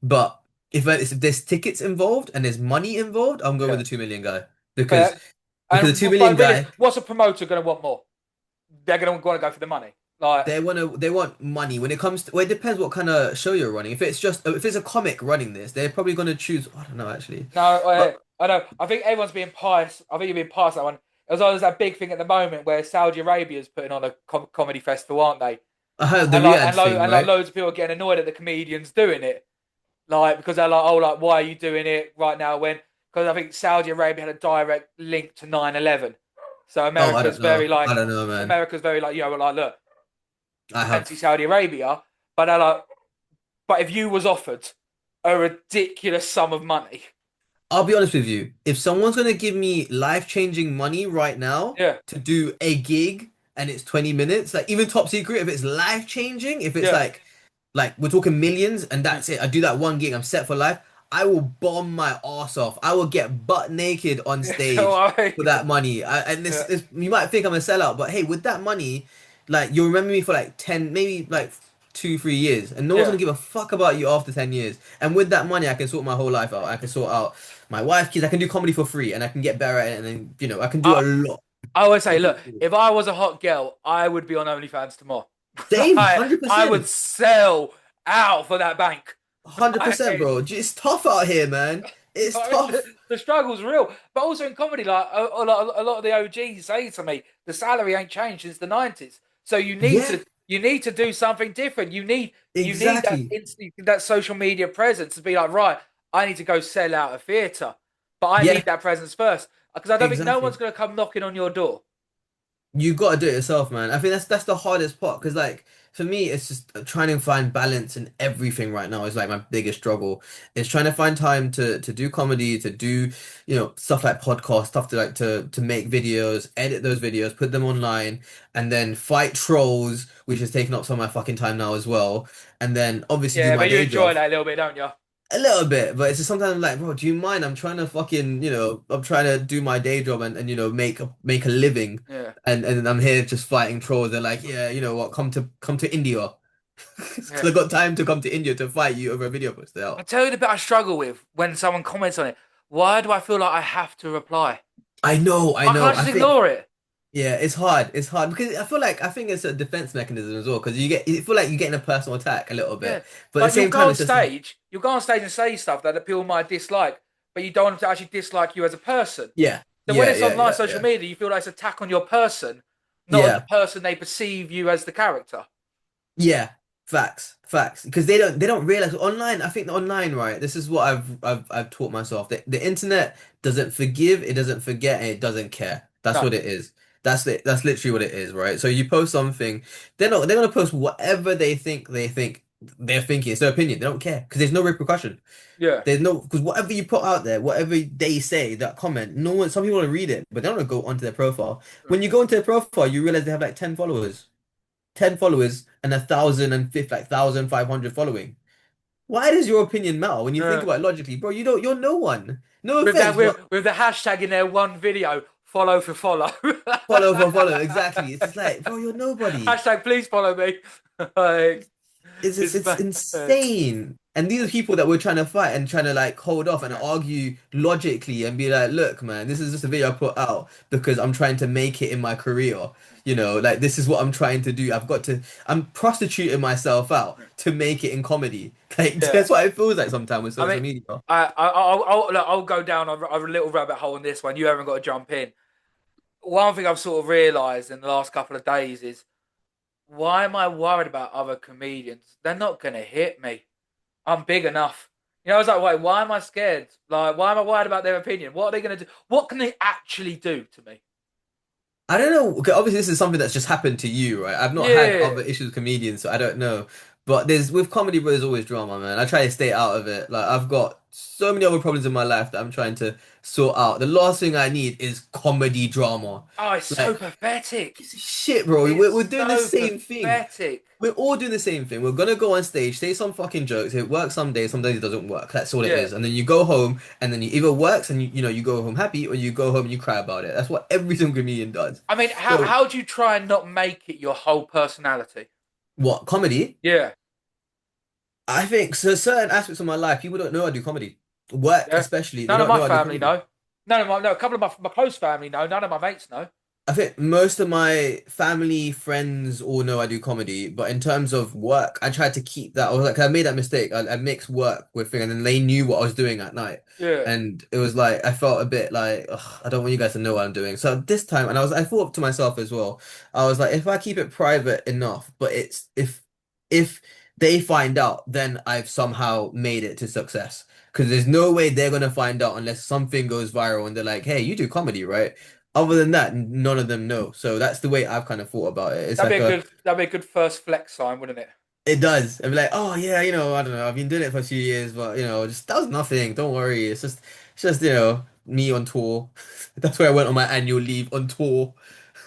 But if there's tickets involved and there's money involved, I'm going with Yeah. the 2 million guy Okay. because the And 2 million but really, guy what's a promoter going to want more? They're going to want to go for the money. Like, they want money when it comes to well, it depends what kind of show you're running. If it's a comic running this, they're probably gonna choose. I don't know actually, no, but I know. I think everyone's being pious. I think you're being pious that one. As well as that big thing at the moment where Saudi Arabia's putting on a comedy festival, aren't they? I heard the And like, Riyadh thing, and like right? loads of people are getting annoyed at the comedians doing it, like because they're like, oh, like why are you doing it right now? When because I think Saudi Arabia had a direct link to 9/11, so Oh, I don't know. I don't know, man. America's very like, like look, I have. anti-Saudi Arabia, but they're like, but if you was offered a ridiculous sum of money, I'll be honest with you. If someone's gonna give me life-changing money right now yeah, to do a gig and it's 20 minutes, like even top secret, if it's life-changing, if it's yeah, like we're talking millions and mm. that's it, I do that one gig, I'm set for life, I will bomb my ass off. I will get butt naked on Yeah, so stage I for mean, that money. And yeah, this you might think I'm a sellout, but hey, with that money, like you'll remember me for like 10, maybe like 2, 3 years, and no one's yeah. gonna give a fuck about you after 10 years. And with that money, I can sort my whole life out. I can sort out my wife, kids. I can do comedy for free, and I can get better at it. And then I can do I a lot. I always say, It's look, really cool. if I was a hot girl, I would be on OnlyFans tomorrow. Same, I would 100%, sell out for that bank. 100%, Like, bro. It's tough out here, man. It's no, tough. the struggle's real, but also in comedy, like a lot of the OGs say to me, the salary ain't changed since the 90s. So Yeah, you need to do something different. You need that exactly. instant that social media presence to be like, right, I need to go sell out a theater, but I need Yeah, that presence first because I don't think no one's exactly. going to come knocking on your door. You got to do it yourself, man. I think that's the hardest part because, like, for me, it's just trying to find balance in everything right now is like my biggest struggle. It's trying to find time to do comedy, to do, stuff like podcasts, stuff to like to make videos, edit those videos, put them online, and then fight trolls, which is taking up some of my fucking time now as well. And then obviously do Yeah, my but you day enjoy job. that a little bit, don't you? A little bit, but it's just sometimes I'm like, bro, do you mind? I'm trying to fucking, I'm trying to do my day job and make a living, Yeah, and I'm here just fighting trolls. They're like, yeah, you know what? Come to India, because yeah. I got time to come to India to fight you over a video post. I Out. tell you the bit I struggle with when someone comments on it. Why do I feel like I have to reply? I know, I I know. can't I just think, ignore it. yeah, it's hard. It's hard because I think it's a defense mechanism as well. Because you feel like you're getting a personal attack a little Yeah, bit, but at the like same time, it's just like, you'll go on stage and say stuff that the people might dislike, but you don't want them to actually dislike you as a person. yeah, So when yeah, it's yeah, online yeah, social yeah, media, you feel like it's an attack on your person, not on the yeah. person they perceive you as the character. Yeah, facts. Because they don't realize online. I think online, right? This is what I've taught myself. The internet doesn't forgive, it doesn't forget, and it doesn't care. That's No, what it is. That's literally what it is, right? So you post something, they're gonna post whatever they think they're thinking. It's their opinion. They don't care because there's no repercussion. yeah, There's no because whatever you put out there, whatever they say, that comment, no one. Some people want to read it, but they don't want to go onto their profile. When you go into their profile, you realize they have like 10 followers. 10 followers and 1,050, like 1,500 following. Why does your opinion matter when you think yeah. about it logically, bro? You're no one. No With that, offense, but with the hashtag in there, one video, follow for follow. follow for follow. Exactly. It's just like, bro, you're nobody. Hashtag please follow me. Like It's just, it's it's bad. insane. And these are people that we're trying to fight and trying to like hold off and Yeah, argue logically and be like, look, man, this is just a video I put out because I'm trying to make it in my career. Like this is what I'm trying to do. I'm prostituting myself out to make it in comedy. Like yeah. that's what it feels like sometimes with I social mean, media. I'll go down a little rabbit hole on this one. You haven't got to jump in. One thing I've sort of realised in the last couple of days is why am I worried about other comedians? They're not gonna hit me. I'm big enough. I was like, wait, why am I scared? Like, why am I worried about their opinion? What are they gonna do? What can they actually do to me? I don't know. Okay, obviously, this is something that's just happened to you, right? I've not had Yeah, other issues with comedians, so I don't know. But there's with comedy, bro, there's always drama, man. I try to stay out of it. Like I've got so many other problems in my life that I'm trying to sort out. The last thing I need is comedy drama. Oh, it's so Like, pathetic. piece of shit, bro. We're It's doing the so same thing. pathetic. We're all doing the same thing. We're gonna go on stage, say some fucking jokes. It works some days it doesn't work. That's all it Yeah. is. And then you go home, and then you either works and you go home happy, or you go home and you cry about it. That's what every single comedian does. I mean, So, how do you try and not make it your whole personality? what comedy? Yeah. I think so. Certain aspects of my life, people don't know I do comedy. Work, Yeah. especially, they None of don't my know I do family comedy. know. None of my no. A couple of my close family know. None of my mates know. I think most of my family, friends all know I do comedy, but in terms of work, I tried to keep that. I was like, I made that mistake. I mixed work with thing, and then they knew what I was doing at night, Yeah. and it was like I felt a bit like ugh, I don't want you guys to know what I'm doing. So this time, and I thought to myself as well. I was like, if I keep it private enough, but it's if they find out, then I've somehow made it to success. Because there's no way they're gonna find out unless something goes viral and they're like, "Hey, you do comedy, right?" Other than that, none of them know. So that's the way I've kind of thought about it. It's like That'd be a good first flex sign, wouldn't it? it does. I'm like, oh yeah, I don't know. I've been doing it for a few years, but just that was nothing. Don't worry. It's just me on tour. That's where I went on my annual leave on tour.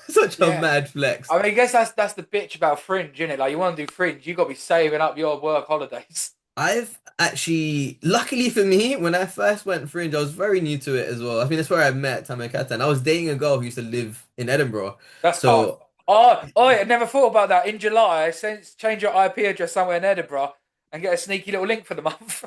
Such a Yeah. mad flex. I mean, I guess that's the bitch about Fringe, isn't it? Like, you want to do Fringe, you got to be saving up your work holidays. I've actually, luckily for me, when I first went Fringe, I was very new to it as well. I mean, that's where I met Tamakata, and I was dating a girl who used to live in Edinburgh. That's hard. So, I never thought about that. In July, change your IP address somewhere in Edinburgh and get a sneaky little link for the month.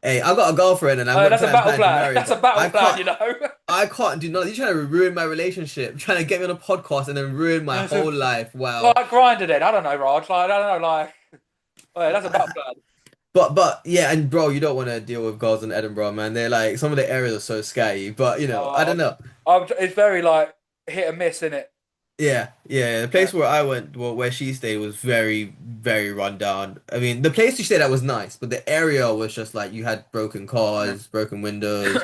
hey, I got a girlfriend, and I'm That's a planning battle to plan. marry, That's a but battle plan, you know. I can't do nothing. You're trying to ruin my relationship, trying to get me on a podcast and then ruin my That's a, whole life. Wow. like Grinder then. I don't know, Raj. Like, I don't know. Like, oh, yeah, that's a battle plan. But yeah, and bro, you don't want to deal with girls in Edinburgh, man. They're like some of the areas are so scatty. But I don't Uh, know. it's very like hit and miss, isn't it? Yeah, yeah. The Yeah. place where I went, well, where she stayed, was very, very run down. I mean, the place she stayed at was nice, but the area was just like you had broken Yeah. cars, broken windows,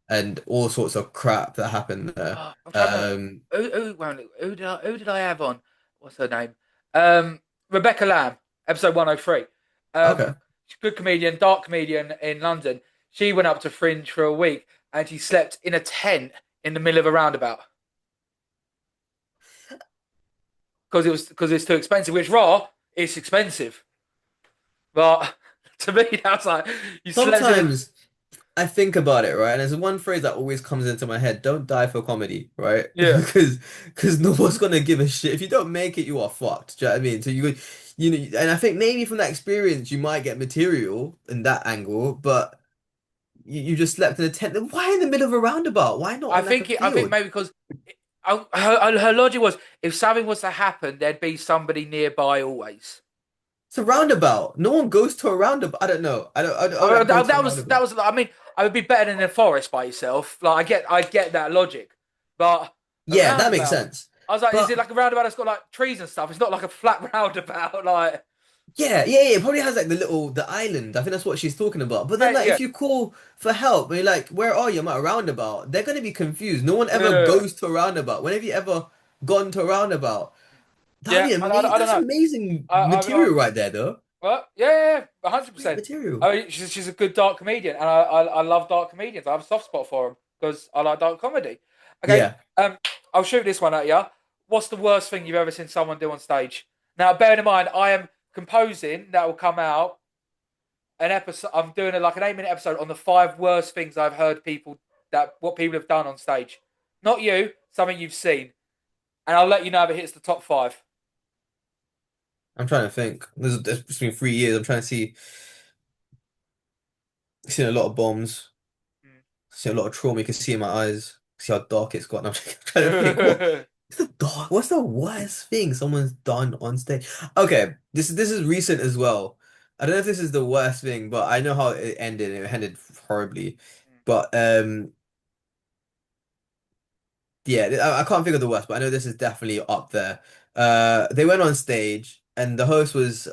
and all sorts of crap that happened there. Oh, I'm trying to. Who did I have on? What's her name? Rebecca Lamb, episode 103. Okay. She's a good comedian, dark comedian in London. She went up to Fringe for a week and she slept in a tent in the middle of a roundabout because it's too expensive. Which raw, it's expensive, but to me that's like you slept in a Sometimes I think about it, right? And there's one phrase that always comes into my head: "Don't die for comedy," right? yeah. Because no one's gonna give a shit if you don't make it. You are fucked. Do you know what I mean? So and I think maybe from that experience you might get material in that angle, but you just slept in a tent. Then why in the middle of a roundabout? Why not in like a I think field? maybe because her logic was if something was to happen, there'd be somebody nearby always. It's a roundabout. No one goes to a roundabout. I don't know. I don't go to a That roundabout. was. I mean, I would be better than in a forest by yourself. Like I get that logic, but a Yeah, that makes roundabout. sense. I was like, is it But like a roundabout that's got like trees and stuff? It's not like a flat roundabout. Like, yeah. It probably has like the island. I think that's what she's talking about. But then mate, like yeah, if you call for help and you're like, where are you? I'm at a roundabout. They're gonna be confused. No one ever yeah, goes to a roundabout. When have you ever gone to a roundabout? That'd yeah. be amazing. I don't That's know. amazing I material right there, though. What? Yeah, 100%. Great material. I mean, she's a good dark comedian, and I love dark comedians. I have a soft spot for them because I like dark comedy. Okay, Yeah. I'll shoot this one at you. What's the worst thing you've ever seen someone do on stage? Now, bearing in mind, I am composing that will come out an episode. I'm doing like an 8-minute episode on the 5 worst things I've heard what people have done on stage. Not you, something you've seen, and I'll let you know if it hits the top 5. I'm trying to think. It's been 3 years. I'm trying to see. I've seen a lot of bombs. See a lot of trauma. You can see in my eyes. See how dark it's got. And I'm trying to think what's the dark? What's the worst thing someone's done on stage? Okay, this is recent as well. I don't know if this is the worst thing, but I know how it ended. It ended horribly. But yeah, I can't think of the worst, but I know this is definitely up there. They went on stage, and the host was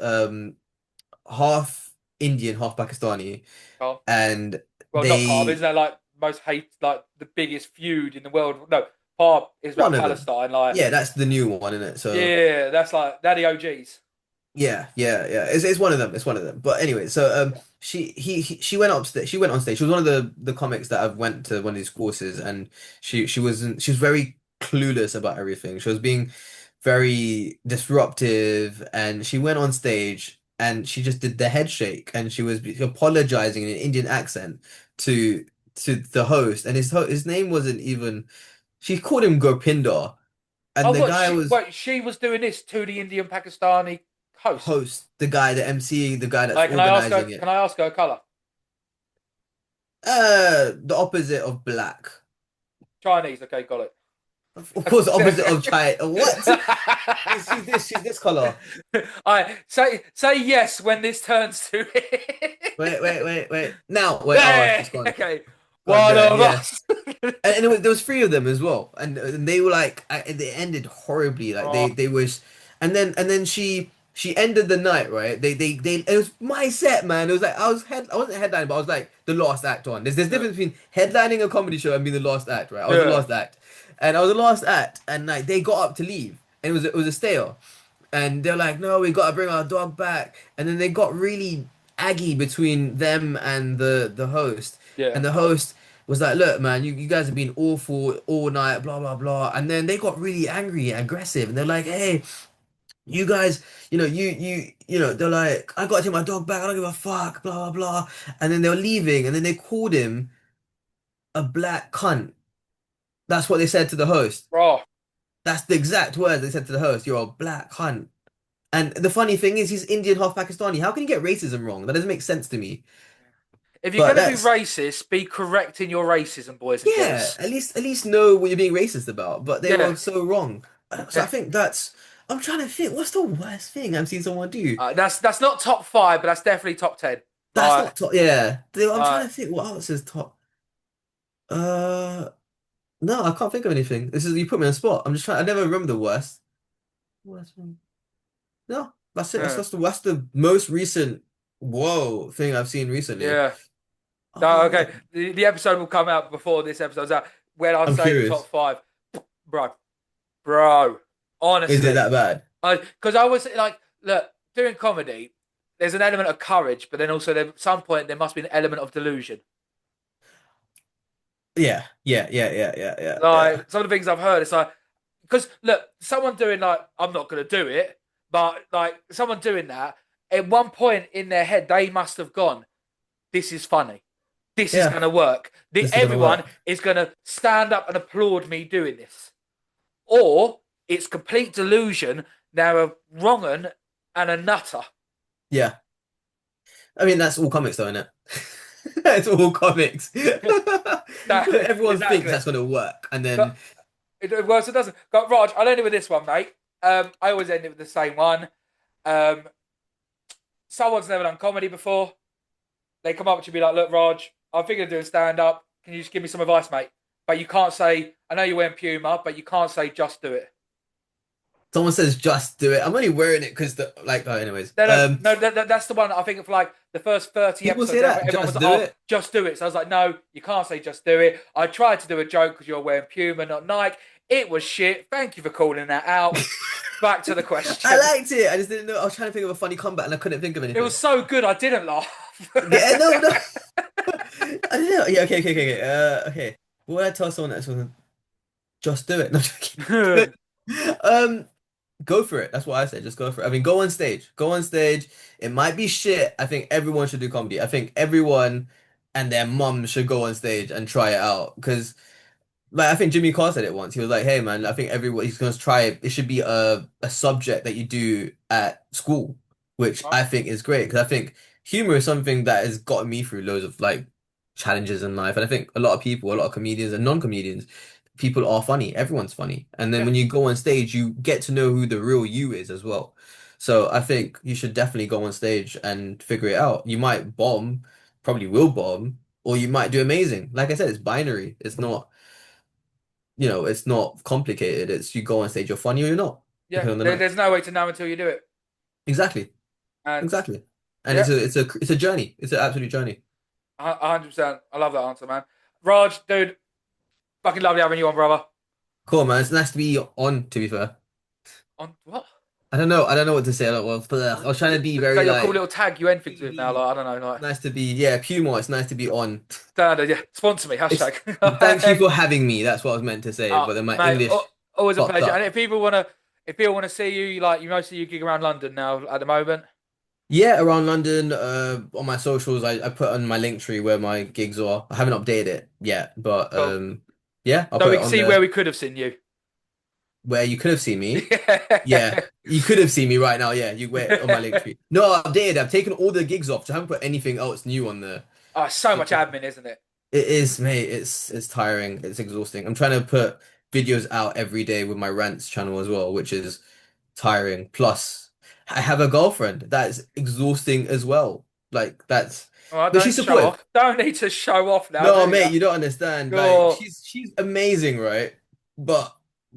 half Indian, half Pakistani, Calm. and Well, not calm. they Isn't that like most hate, like the biggest feud in the world? No, Par is one about of them. Palestine. Like, Yeah, that's the new one, isn't it? So. yeah, that's like they're the OGs. Yeah, yeah, yeah. It's one of them. It's one of them. But anyway, so she went upstairs. She went on stage. She was one of the comics that I've went to one of these courses, and she was very clueless about everything. She was being very disruptive, and she went on stage and she just did the head shake, and she was apologizing in an Indian accent to the host, and his name wasn't even. She called him Gopinder, Oh, and the what guy she was wait, she was doing this to the Indian Pakistani host. host, the guy, the MC, the guy that's Can I ask her? organizing Can it. I ask her color? The opposite of black. Chinese. Okay, got Of course, the opposite of it. China. What? She's this color. I say yes when this turns to Wait. Now, wait. Oh, yeah, it's gone. okay. Gone One there. of Yeah. us. There was three of them as well, and they were like, they ended horribly. Like Oh, they was, and then she ended the night right. They it was my set, man. It was like I wasn't headlining, but I was like the last act on. There's yeah, difference between headlining a comedy show and being the last act, right? I was the yeah. last act, and I was the last act, and like they got up to leave, and it was a stayer, and they're like, no, we got to bring our dog back, and then they got really aggy between them and the host, Yeah. and the host was like, look, man, you guys have been awful all night, blah, blah, blah. And then they got really angry and aggressive. And they're like, hey, you guys, they're like, I got to take my dog back. I don't give a fuck, blah, blah, blah. And then they were leaving. And then they called him a black cunt. That's what they said to the host. Oh, That's the exact words they said to the host. You're a black cunt. And the funny thing is, he's Indian, half Pakistani. How can you get racism wrong? That doesn't make sense to me. if you're But gonna be that's racist, be correct in your racism, boys and Yeah, girls. at least know what you're being racist about. But they Yeah, were so wrong. So I yeah. think that's. I'm trying to think. What's the worst thing I've seen someone do? That's not top five, but that's definitely top 10. That's Like, not top. Yeah, I'm uh, trying to think. What else is top? Uh, no, I can't think of anything. This is you put me on the spot. I'm just trying. I never remember the worst. Worst one. No, that's it. yeah, That's the most recent. Whoa, thing I've seen recently. yeah. No, Oh, okay. The episode will come out before this episode's out. When I I'm say the curious. top five, bro, bro. Is it Honestly, that bad? I was like, look, doing comedy, there's an element of courage, but then also there, at some point there must be an element of delusion. Yeah. Like some of the things I've heard, it's like because look, someone doing like I'm not gonna do it, but like someone doing that at one point in their head, they must have gone, "This is funny. This is Yeah, gonna work. this is gonna Everyone work. is gonna stand up and applaud me doing this." Or it's complete delusion. They're a wrong un and a nutter. Yeah. I mean, that's all comics, though, isn't it? It's all comics. That, Everyone thinks exactly. that's going to work. And But then, it works. It doesn't. Got Raj. I'll end it with this one, mate. I always end it with the same one. Um, someone's never done comedy before. They come up to you and be like, "Look, Raj, I'm thinking of doing stand up. Can you just give me some advice, mate?" But you can't say, "I know you're wearing Puma," but you can't say, "Just do it." someone says, just do it. I'm only wearing it because oh, anyways. No. That's the one I think of like the first 30 People say episodes. that, Everyone was just like, do "Oh, it. just do it." So I was like, "No, you can't say just do it." I tried to do a joke because you're wearing Puma, not Nike. It was shit. Thank you for calling that out. Back to the I question. liked it. I just didn't know. I was trying to think of a funny comeback and I couldn't think of It was anything. so good, I didn't laugh. Yeah, no. I don't know. Yeah, okay. Okay. What would I tell someone that's going to just do it? No, I'm joking. Um, Go for it. That's what I say. Just go for it. I mean, go on stage. Go on stage. It might be shit. I think everyone should do comedy. I think everyone and their mum should go on stage and try it out. Because, like, I think Jimmy Carr said it once. He was like, "Hey, man, I think everyone he's gonna try it. It should be a subject that you do at school, which I think is great. Because I think humor is something that has gotten me through loads of like challenges in life, and I think a lot of people, a lot of comedians and non-comedians, people are funny. Everyone's funny. And then Yeah, when you go on stage, you get to know who the real you is as well. So I think you should definitely go on stage and figure it out. You might bomb, probably will bomb, or you might do amazing. Like I said, it's binary. It's not, it's not complicated. It's you go on stage, you're funny or you're not, yeah. depending on the night. There's no way to know until you do it. Exactly. And Exactly. And yeah, it's a journey. It's an absolute journey. 100%. I love that answer, man. Raj, dude, fucking lovely having you on, brother. Cool, man. It's nice to be on, to be fair. On what? I don't know what to say. Like, well, I was trying to be Is that very your cool like little tag you end things with now? PG. Like, I don't know, like, Nice to be, yeah, Puma. It's nice to be on. standard, yeah. Sponsor me, It's hashtag. thank you for having me. That's what I was meant to say, Oh, but then my mate, English always a fucked pleasure. And up. if people wanna see you, like, you mostly you gig around London now at the moment. Yeah, around London, on my socials, I put on my link tree where my gigs are. I haven't updated it yet, but Cool. yeah, I'll So put we it can on see where there we could have seen you. where you could have seen me. Yeah, Yeah. you could have seen me right now. Yeah, you were on my link tree. No, I updated. I've taken all the gigs off. So I haven't put anything else new on there. Oh, so much Because admin, isn't it? it is, mate. It's tiring. It's exhausting. I'm trying to put videos out every day with my rants channel as well, which is tiring. Plus, I have a girlfriend. That's exhausting as well. Like that's, All right, but don't she's need to show supportive. off. Don't need to show off now, No, do you? mate, you don't understand. Like You're, she's amazing, right? But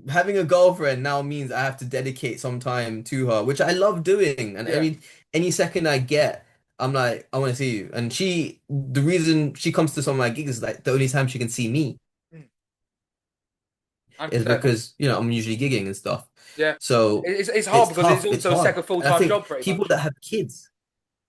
having a girlfriend now means I have to dedicate some time to her, which I love doing. And I yeah, mean, any second I get, I'm like, I want to see you. And the reason she comes to some of my gigs is like the only time she can see me is 100%. because, I'm usually gigging and stuff. Yeah. So It's hard it's because it's tough. It's also a hard. second And I full-time think job, pretty people much. that have kids,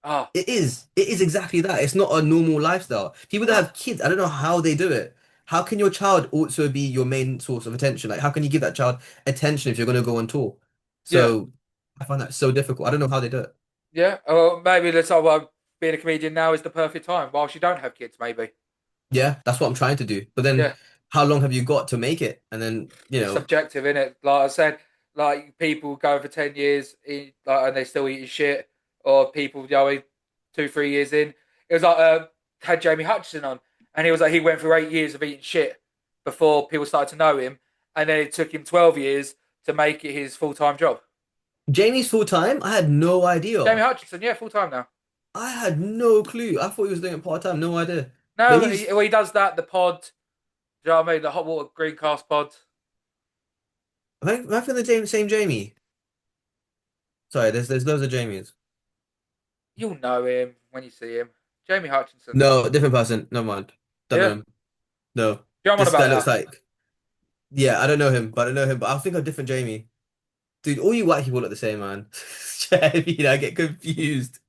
Ah, it is. It is exactly that. It's not a normal lifestyle. People that no. have kids, I don't know how they do it. How can your child also be your main source of attention? Like, how can you give that child attention if you're going to go on tour? Yeah. So I find that so difficult. I don't know how they do it. Yeah. Or maybe the time why being a comedian now is the perfect time whilst you don't have kids, maybe. Yeah, that's what I'm trying to do. But then Yeah. how long have you got to make it? And then, It's subjective, isn't it? Like I said, like people go for 10 years, like, and they still eating shit, or people going 2, 3 years in. It was like had Jamie Hutchison on, and he was like he went through 8 years of eating shit before people started to know him, and then it took him 12 years to make it his full time job. Jamie's full time? I had no Jamie idea. Hutchison, yeah, full time now. I had no clue. I thought he was doing it part time. No idea. But No, he's, well, he does that. The pod, do you know what I mean? The hot water greencast pod. am I feeling the same Jamie? Sorry, there's loads of Jamies. You'll know him when you see him. Jamie Hutchinson. No, different person. Never mind. Don't know Yeah, him. No. do you know what I'm on This guy about looks now? like, yeah, I don't know him, but I know him, but I'll think of different Jamie. Dude, all you white people look the same, man. I get confused.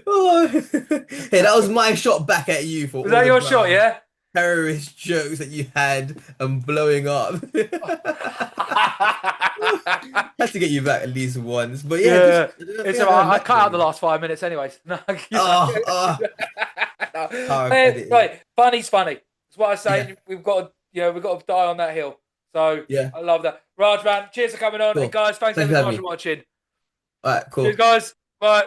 Oh. Hey, that was my shot back at you for Was all that the your shot? Yeah. terrorist jokes that you had and blowing up. Had to get you back at least once. But yeah, just Yeah, I don't it's think I've ever alright. I met cut out the Jamie. last 5 minutes, anyways. No, you Oh, know. oh, power of Hey, editing. right, funny's funny. That's what I Yeah, say. We've got to die on that hill. So yeah, I love that. Raj, man, cheers for coming on, and cool. guys, thanks Thanks ever for so having much for me. watching. All right, Cheers, cool. guys. Bye.